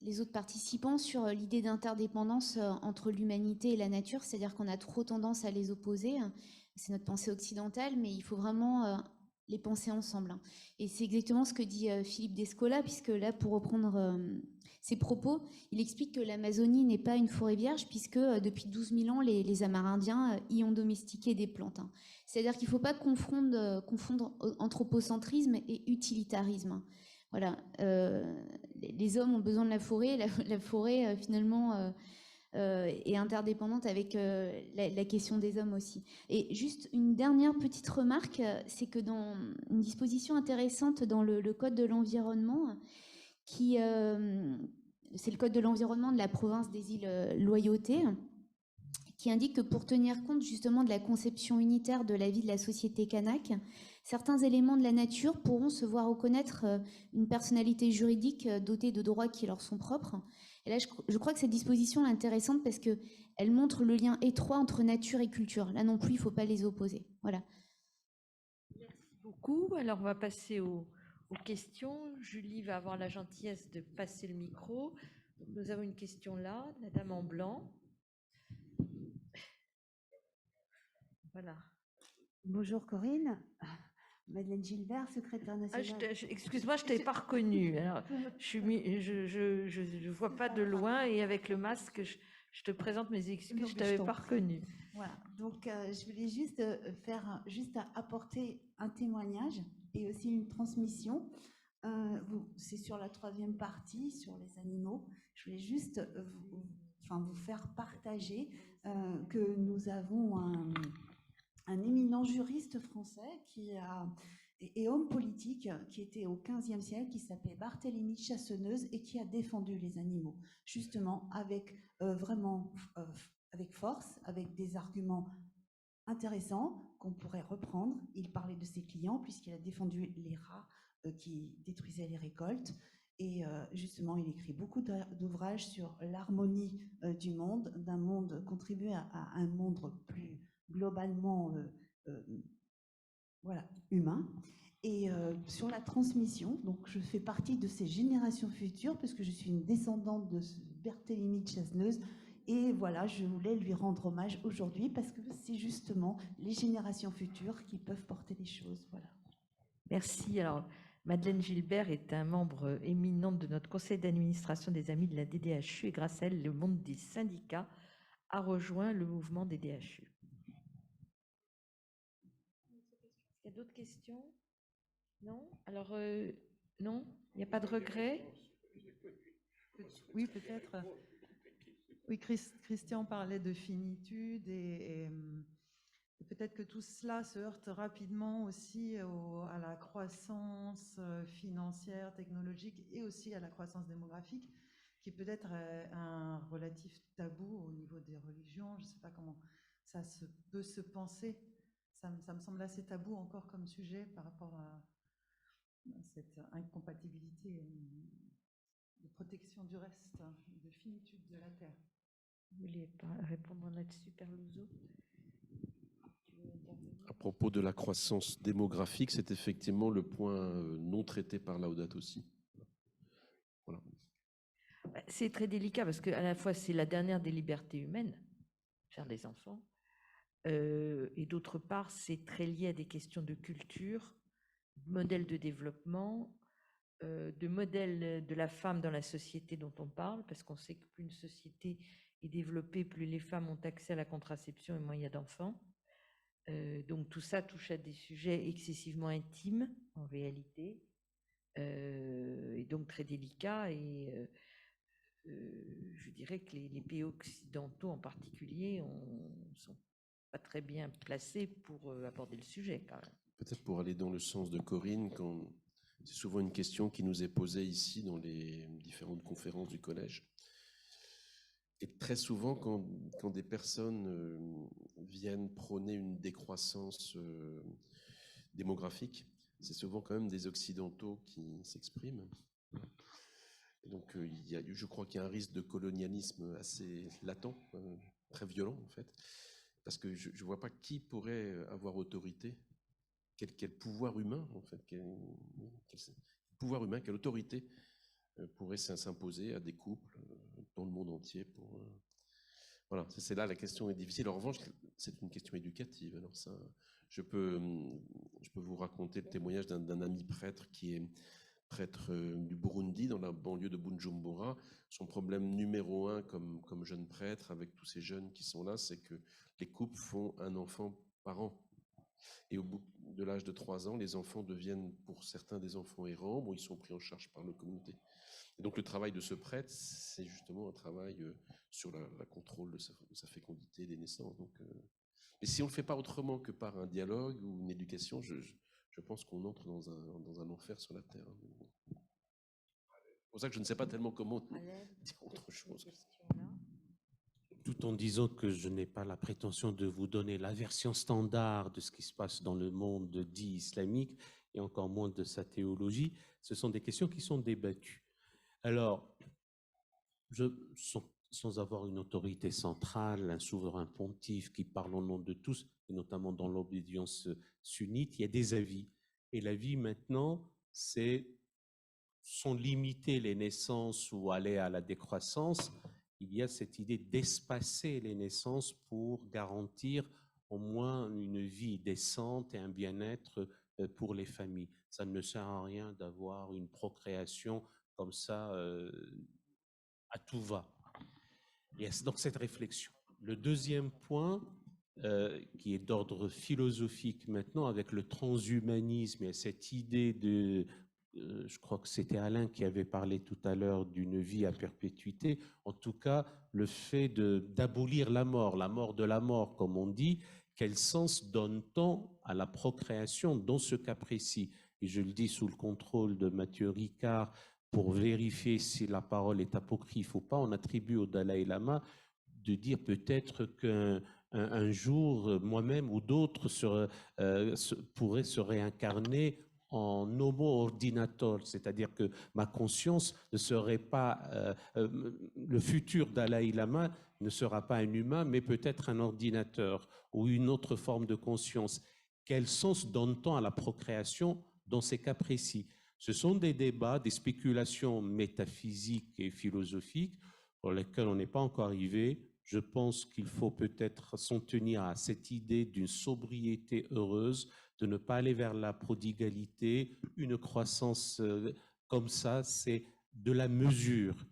les autres participants, sur l'idée d'interdépendance entre l'humanité et la nature, c'est-à-dire qu'on a trop tendance à les opposer. C'est notre pensée occidentale, mais il faut vraiment les penser ensemble. Hein. Et c'est exactement ce que dit Philippe Descola, puisque là, pour reprendre ses propos, il explique que l'Amazonie n'est pas une forêt vierge, puisque depuis 12 000 ans, les Amérindiens y ont domestiqué des plantes. Hein. C'est-à-dire qu'il ne faut pas confondre anthropocentrisme et utilitarisme. Hein. Voilà, les hommes ont besoin de la forêt, la forêt finalement est interdépendante avec la question des hommes aussi. Et juste une dernière petite remarque, c'est que dans une disposition intéressante dans le Code de l'environnement, c'est le Code de l'environnement de la province des îles Loyauté, qui indique que pour tenir compte justement de la conception unitaire de la vie de la société kanak, certains éléments de la nature pourront se voir reconnaître une personnalité juridique dotée de droits qui leur sont propres. Et là, je crois que cette disposition est intéressante parce qu'elle montre le lien étroit entre nature et culture. Là non plus, il ne faut pas les opposer. Voilà. Merci beaucoup. Alors, on va passer aux questions. Julie va avoir la gentillesse de passer le micro. Donc, nous avons une question là, la dame en blanc. Voilà. Bonjour Corinne. Madeleine Gilbert, secrétaire nationale. Excuse-moi, je ne t'ai pas reconnue. Alors, je ne vois pas de loin et avec le masque, je te présente mes excuses, je ne t'avais pas reconnue. Voilà, donc je voulais juste apporter un témoignage et aussi une transmission. C'est sur la 3e partie, sur les animaux. Je voulais juste vous faire partager que nous avons un éminent juriste français et homme politique qui était au XVe siècle, qui s'appelait Barthélemy Chasseneuse et qui a défendu les animaux, justement avec avec force, avec des arguments intéressants qu'on pourrait reprendre. Il parlait de ses clients puisqu'il a défendu les rats qui détruisaient les récoltes. Et justement, il écrit beaucoup d'ouvrages sur l'harmonie du monde, d'un monde contribué à un monde plus globalement humain, et sur la transmission. Donc je fais partie de ces générations futures parce que je suis une descendante de Barthélemy de Chasseneuse, et voilà, je voulais lui rendre hommage aujourd'hui parce que c'est justement les générations futures qui peuvent porter les choses. Voilà. Merci. Alors Madeleine Gilbert est un membre éminent de notre conseil d'administration des Amis de la DDHU et grâce à elle, le monde des syndicats a rejoint le mouvement des DHU. Il y a d'autres questions? Non? Alors, non? Il n'y a pas de regret? Oui, peut-être. Oui, Christian parlait de finitude et peut-être que tout cela se heurte rapidement aussi à la croissance financière, technologique et aussi à la croissance démographique, qui peut être un relatif tabou au niveau des religions. Je ne sais pas comment ça peut se penser. Ça me semble assez tabou encore comme sujet par rapport à cette incompatibilité de protection du reste, de finitude de la Terre. Vous vouliez pas répondre là-dessus, Père Louzeau? À propos de la croissance démographique, c'est effectivement le point non traité par Laudato Si. Voilà. C'est très délicat parce qu'à la fois, c'est la dernière des libertés humaines, faire des enfants, et d'autre part, c'est très lié à des questions de culture, modèle de développement, de modèle de la femme dans la société dont on parle, parce qu'on sait que plus une société est développée, plus les femmes ont accès à la contraception et moins il y a d'enfants. Donc tout ça touche à des sujets excessivement intimes en réalité, et donc très délicats. Et je dirais que les pays occidentaux en particulier ne sont pas très bien placés pour aborder le sujet quand même. Peut-être pour aller dans le sens de Corinne, c'est souvent une question qui nous est posée ici dans les différentes conférences du collège. Et très souvent, quand des personnes viennent prôner une décroissance démographique, c'est souvent quand même des Occidentaux qui s'expriment. Et donc, je crois qu'il y a un risque de colonialisme assez latent, très violent en fait, parce que je ne vois pas qui pourrait avoir autorité, quel pouvoir humain en fait, quel pouvoir humain, quelle autorité pourrait s'imposer à des couples dans le monde entier pour... Voilà, c'est là la question est difficile. En revanche, c'est une question éducative. Alors ça, je peux vous raconter le témoignage d'un ami prêtre qui est prêtre du Burundi, dans la banlieue de Bujumbura. Son problème numéro 1 comme jeune prêtre, avec tous ces jeunes qui sont là, c'est que les couples font un enfant par an. Et au bout de l'âge de 3 ans, les enfants deviennent pour certains des enfants errants, bon, ils sont pris en charge par la communauté. Et donc le travail de ce prêtre, c'est justement un travail sur la contrôle de sa fécondité des naissances. Donc, mais si on ne le fait pas autrement que par un dialogue ou une éducation, je pense qu'on entre dans un enfer sur la terre. C'est pour ça que je ne sais pas tellement comment dire autre chose. Tout en disant que je n'ai pas la prétention de vous donner la version standard de ce qui se passe dans le monde dit islamique, et encore moins de sa théologie, ce sont des questions qui sont débattues. Alors, sans avoir une autorité centrale, un souverain pontife qui parle au nom de tous, et notamment dans l'obédience sunnite, il y a des avis. Et l'avis maintenant, sans limiter les naissances ou aller à la décroissance, il y a cette idée d'espacer les naissances pour garantir au moins une vie décente et un bien-être pour les familles. Ça ne sert à rien d'avoir une procréation comme ça à tout va. Il y a donc cette réflexion. Le deuxième point, qui est d'ordre philosophique maintenant, avec le transhumanisme et cette idée de... je crois que c'était Alain qui avait parlé tout à l'heure d'une vie à perpétuité. En tout cas, le fait d'abolir la mort de la mort, comme on dit, quel sens donne-t-on à la procréation dans ce cas précis? Et je le dis sous le contrôle de Mathieu Ricard, pour vérifier si la parole est apocryphe ou pas, on attribue au Dalai Lama de dire peut-être qu'un jour, moi-même ou d'autres pourraient se réincarner en homo ordinator, c'est-à-dire que ma conscience ne serait pas, le futur Dalai Lama ne sera pas un humain, mais peut-être un ordinateur ou une autre forme de conscience. Quel sens donne-t-on à la procréation dans ces cas précis? Ce sont des débats, des spéculations métaphysiques et philosophiques pour lesquelles on n'est pas encore arrivé. Je pense qu'il faut peut-être s'en tenir à cette idée d'une sobriété heureuse, de ne pas aller vers la prodigalité. Une croissance comme ça, c'est de la mesure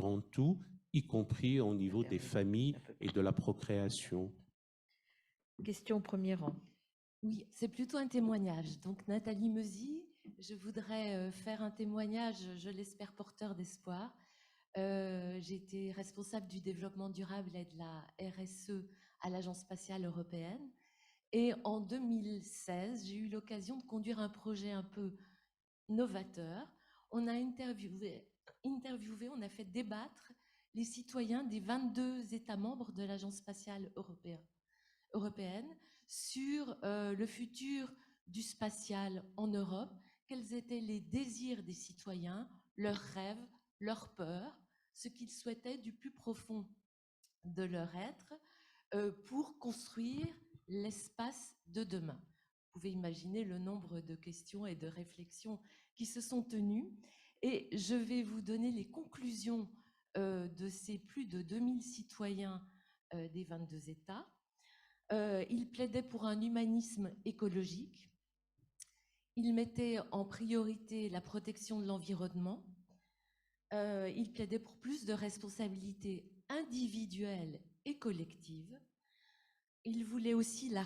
en tout, y compris au niveau des familles et de la procréation. Question au premier rang. Oui, c'est plutôt un témoignage. Donc, Nathalie Meusy, je voudrais faire un témoignage, je l'espère porteur d'espoir. J'ai été responsable du développement durable et de la RSE à l'Agence spatiale européenne. Et en 2016, j'ai eu l'occasion de conduire un projet un peu novateur. On a interviewé, on a fait débattre les citoyens des 22 États membres de l'Agence spatiale européenne sur le futur du spatial en Europe, quels étaient les désirs des citoyens, leurs rêves, leurs peurs, ce qu'ils souhaitaient du plus profond de leur être pour construire l'espace de demain. Vous pouvez imaginer le nombre de questions et de réflexions qui se sont tenues. Et je vais vous donner les conclusions de ces plus de 2000 citoyens des 22 États. Ils plaidaient pour un humanisme écologique. Ils mettaient en priorité la protection de l'environnement. Ils plaidaient pour plus de responsabilités individuelles et collectives. Ils voulaient aussi la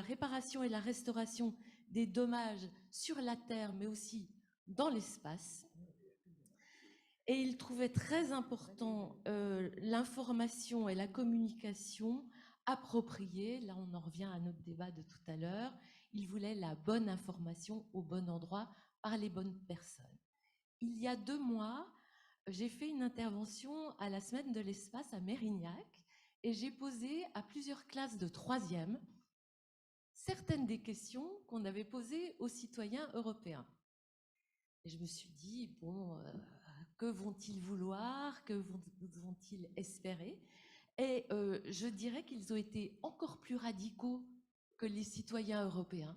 réparation et la restauration des dommages sur la Terre, mais aussi dans l'espace. Et ils trouvaient très important l'information et la communication appropriée. Là, on en revient à notre débat de tout à l'heure. Ils voulaient la bonne information au bon endroit par les bonnes personnes. Il y a 2 mois, j'ai fait une intervention à la Semaine de l'espace à Mérignac et j'ai posé à plusieurs classes de 3e certaines des questions qu'on avait posées aux citoyens européens. Et je me suis dit, bon, que vont-ils vouloir? Que vont-ils espérer? Et je dirais qu'ils ont été encore plus radicaux que les citoyens européens.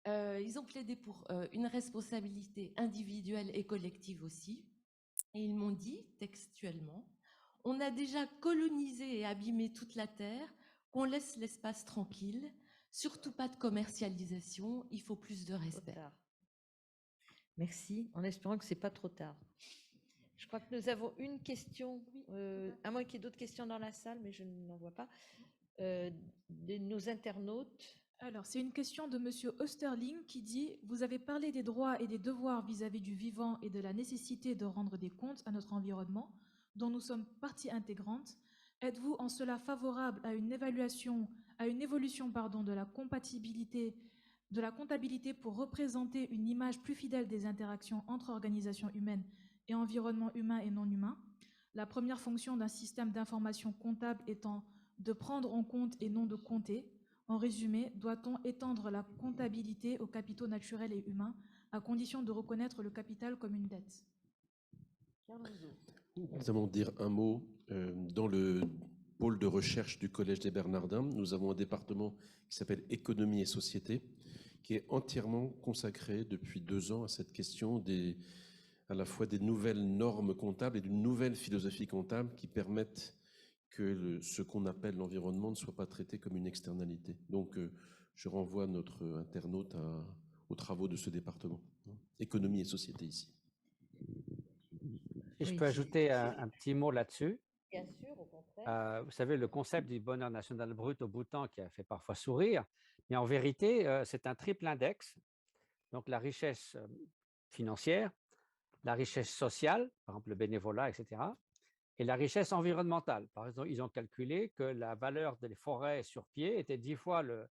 Ils ont plaidé pour une responsabilité individuelle et collective aussi. Et ils m'ont dit, textuellement, « On a déjà colonisé et abîmé toute la Terre, qu'on laisse l'espace tranquille, surtout pas de commercialisation, il faut plus de respect. » Merci, en espérant que ce n'est pas trop tard. Je crois que nous avons une question, à moins qu'il y ait d'autres questions dans la salle, mais je n'en vois pas, de nos internautes. Alors, c'est une question de Monsieur Osterling qui dit « Vous avez parlé des droits et des devoirs vis-à-vis du vivant et de la nécessité de rendre des comptes à notre environnement, dont nous sommes partie intégrante. Êtes-vous en cela favorable à une évolution de la comptabilité pour représenter une image plus fidèle des interactions entre organisations humaines et environnement humain et non humain, la première fonction d'un système d'information comptable étant de prendre en compte et non de compter. En résumé, doit-on étendre la comptabilité aux capitaux naturels et humains à condition de reconnaître le capital comme une dette? Nous allons dire un mot. Dans le pôle de recherche du Collège des Bernardins, nous avons un département qui s'appelle Économie et Société, qui est entièrement consacré depuis 2 ans à cette question à la fois des nouvelles normes comptables et d'une nouvelle philosophie comptable qui permettent que ce qu'on appelle l'environnement ne soit pas traité comme une externalité. Donc, je renvoie notre internaute aux travaux de ce département. Économie et société ici. Si je peux ajouter un petit mot là-dessus. Bien sûr, au contraire. Vous savez, le concept du bonheur national brut au Bhoutan qui a fait parfois sourire, mais en vérité, c'est un triple index. Donc, la richesse financière, la richesse sociale, par exemple le bénévolat, etc., et la richesse environnementale. Par exemple, ils ont calculé que la valeur des forêts sur pied était 10 fois le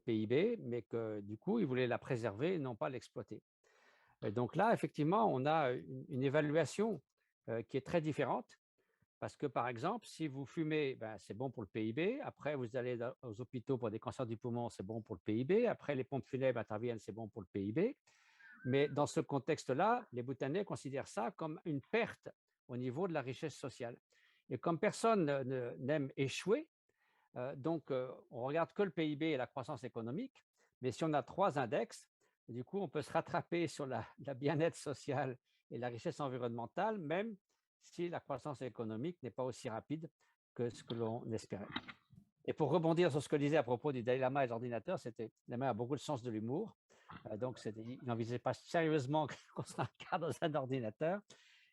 PIB, mais que du coup, ils voulaient la préserver et non pas l'exploiter. Et donc là, effectivement, on a une évaluation qui est très différente, parce que, par exemple, si vous fumez, ben, c'est bon pour le PIB. Après, vous allez aux hôpitaux pour des cancers du poumon, c'est bon pour le PIB. Après, les pompes funèbres interviennent, c'est bon pour le PIB. Mais dans ce contexte-là, les Bhoutanais considèrent ça comme une perte au niveau de la richesse sociale. Et comme personne n'aime échouer, donc on regarde que le PIB et la croissance économique, mais si on a 3 index, du coup, on peut se rattraper sur la bien-être sociale et la richesse environnementale, même si la croissance économique n'est pas aussi rapide que ce que l'on espérait. Et pour rebondir sur ce que je disais à propos du Dalai Lama et de l'ordinateur, Dalai Lama a beaucoup de sens de l'humour. Donc, il n'envisageait pas sérieusement qu'on se regarde dans un ordinateur.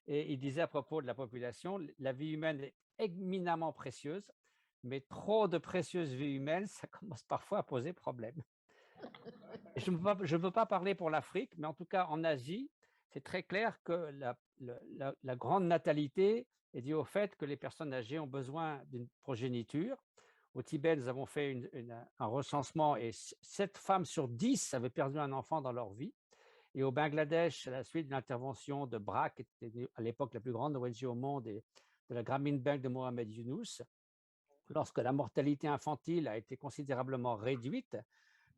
Et il disait à propos de la population, la vie humaine est éminemment précieuse, mais trop de précieuses vies humaines, ça commence parfois à poser problème. Je ne peux pas parler pour l'Afrique, mais en tout cas en Asie, c'est très clair que la grande natalité est due au fait que les personnes âgées ont besoin d'une progéniture. Au Tibet, nous avons fait un recensement et 7 femmes sur 10 avaient perdu un enfant dans leur vie. Et au Bangladesh, à la suite de l'intervention de BRAC, qui était à l'époque la plus grande ONG au monde, et de la Grameen Bank de Mohamed Yunus, lorsque la mortalité infantile a été considérablement réduite,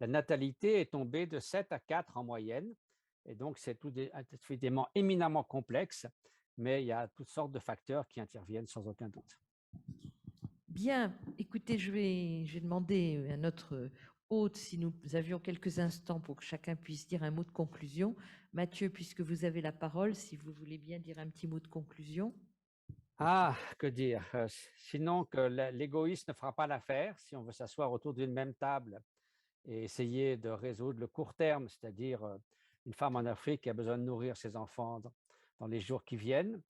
la natalité est tombée de 7 à 4 en moyenne. Et donc, c'est tout évidemment éminemment complexe, mais il y a toutes sortes de facteurs qui interviennent sans aucun doute. Bien, écoutez, je vais demander à notre hôte si nous avions quelques instants pour que chacun puisse dire un mot de conclusion. Mathieu, puisque vous avez la parole, si vous voulez bien dire un petit mot de conclusion. Ah, que dire? Sinon que l'égoïsme ne fera pas l'affaire si on veut s'asseoir autour d'une même table et essayer de résoudre le court terme, c'est-à-dire une femme en Afrique qui a besoin de nourrir ses enfants dans les jours qui viennent.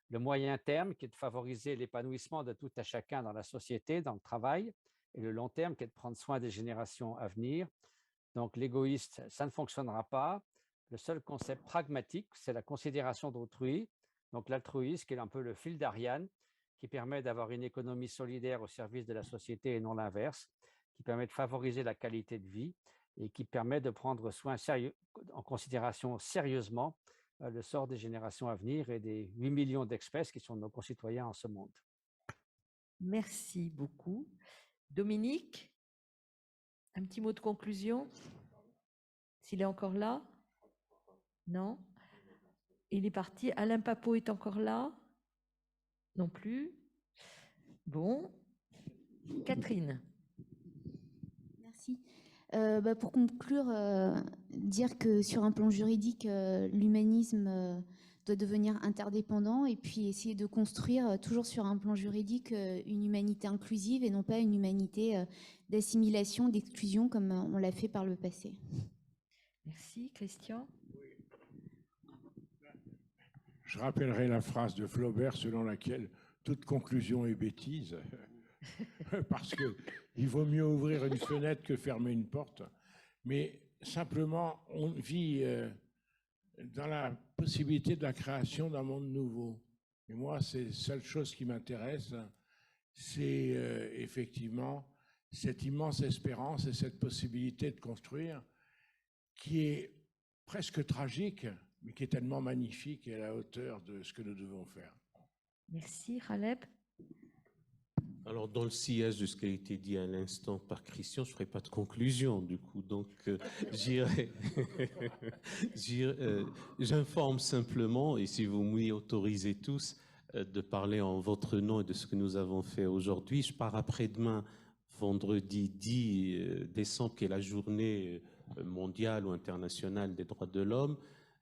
Le moyen terme qui est de favoriser l'épanouissement de tout à chacun dans la société, dans le travail, et le long terme qui est de prendre soin des générations à venir. Donc l'égoïste, ça ne fonctionnera pas. Le seul concept pragmatique, c'est la considération d'autrui, donc l'altruisme qui est un peu le fil d'Ariane, qui permet d'avoir une économie solidaire au service de la société et non l'inverse, qui permet de favoriser la qualité de vie et qui permet de prendre en considération sérieusement le sort des générations à venir et des 8 millions d'espèces qui sont nos concitoyens en ce monde. Merci beaucoup. Dominique, un petit mot de conclusion? S'il est encore là? Non? Il est parti. Alain Papot est encore là? Non plus? Bon. Catherine. Merci. Pour conclure, dire que sur un plan juridique, l'humanisme doit devenir interdépendant et puis essayer de construire toujours sur un plan juridique une humanité inclusive et non pas une humanité d'assimilation, d'exclusion comme on l'a fait par le passé. Merci. Christian? Je rappellerai la phrase de Flaubert selon laquelle toute conclusion est bêtise. Parce qu'il vaut mieux ouvrir une fenêtre que fermer une porte. Mais simplement, on vit dans la possibilité de la création d'un monde nouveau. Et moi, c'est la seule chose qui m'intéresse, c'est effectivement cette immense espérance et cette possibilité de construire qui est presque tragique, mais qui est tellement magnifique et à la hauteur de ce que nous devons faire. Merci. Khaleb? Alors, dans le sillage de ce qui a été dit à l'instant par Christian, je ne ferai pas de conclusion, du coup. Donc, j'informe simplement, et si vous m'y autorisez tous, de parler en votre nom et de ce que nous avons fait aujourd'hui. Je pars après-demain, vendredi 10 décembre, qui est la journée mondiale ou internationale des droits de l'homme.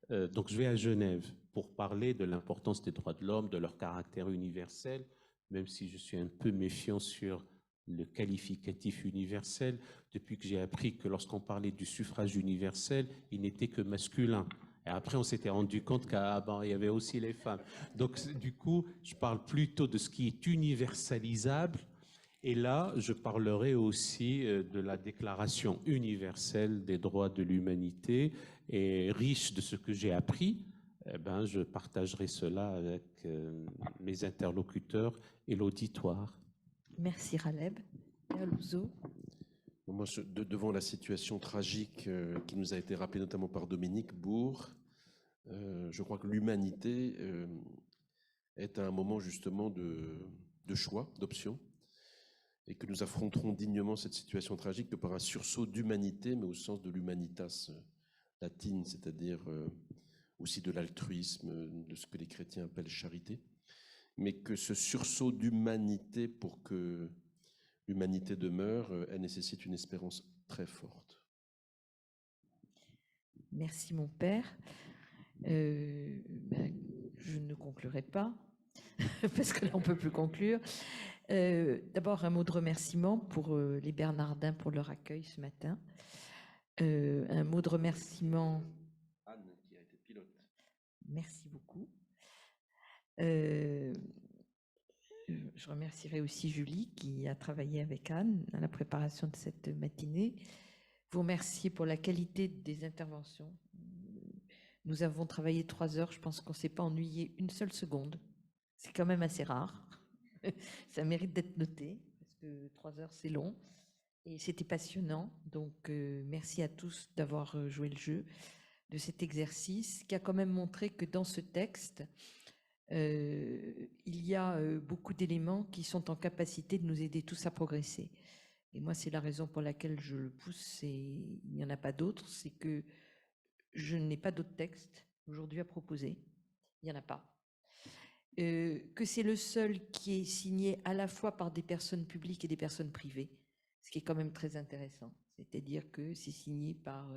Donc, je vais à Genève pour parler de l'importance des droits de l'homme, de leur caractère universel, même si je suis un peu méfiant sur le qualificatif universel, depuis que j'ai appris que lorsqu'on parlait du suffrage universel, il n'était que masculin. Et après, on s'était rendu compte qu'il y avait aussi les femmes. Donc, du coup, je parle plutôt de ce qui est universalisable. Et là, je parlerai aussi de la Déclaration universelle des droits de l'humanité. Et riche de ce que j'ai appris, je partagerai cela avec mes interlocuteurs et l'auditoire. Merci Khaleb. Moi, devant la situation tragique qui nous a été rappelée notamment par Dominique Bourg, je crois que l'humanité est à un moment justement de choix, d'option, et que nous affronterons dignement cette situation tragique que par un sursaut d'humanité, mais au sens de l'humanitas latine, c'est-à-dire aussi de l'altruisme, de ce que les chrétiens appellent charité, mais que ce sursaut d'humanité, pour que l'humanité demeure, elle nécessite une espérance très forte. Merci mon père. Je ne conclurai pas, parce que là on ne peut plus conclure. D'abord, un mot de remerciement pour les Bernardins pour leur accueil ce matin. Un mot de remerciement. Anne, qui a été pilote. Merci beaucoup. Je remercierai aussi Julie qui a travaillé avec Anne à la préparation de cette matinée. Vous remercier pour la qualité des interventions. Nous avons travaillé 3 heures, je pense qu'on ne s'est pas ennuyé une seule seconde. C'est quand même assez rare. Ça mérite d'être noté, parce que 3 heures, c'est long. Et c'était passionnant. Donc, merci à tous d'avoir joué le jeu de cet exercice, qui a quand même montré que dans ce texte, il y a beaucoup d'éléments qui sont en capacité de nous aider tous à progresser. Et moi, c'est la raison pour laquelle je le pousse, et il n'y en a pas d'autres, c'est que je n'ai pas d'autres textes aujourd'hui à proposer. Il n'y en a pas. Que c'est le seul qui est signé à la fois par des personnes publiques et des personnes privées, ce qui est quand même très intéressant. C'est-à-dire que c'est signé par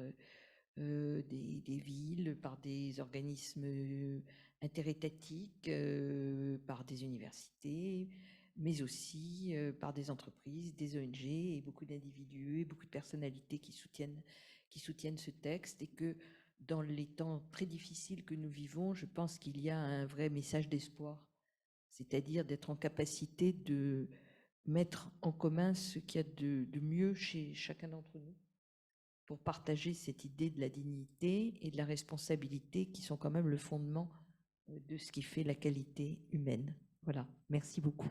des villes, par des organismes interétatiques, par des universités, mais aussi par des entreprises, des ONG et beaucoup d'individus et beaucoup de personnalités qui soutiennent ce texte, et que dans les temps très difficiles que nous vivons, je pense qu'il y a un vrai message d'espoir, c'est-à-dire d'être en capacité de mettre en commun ce qu'il y a de mieux chez chacun d'entre nous pour partager cette idée de la dignité et de la responsabilité qui sont quand même le fondement de ce qui fait la qualité humaine. Voilà, merci beaucoup.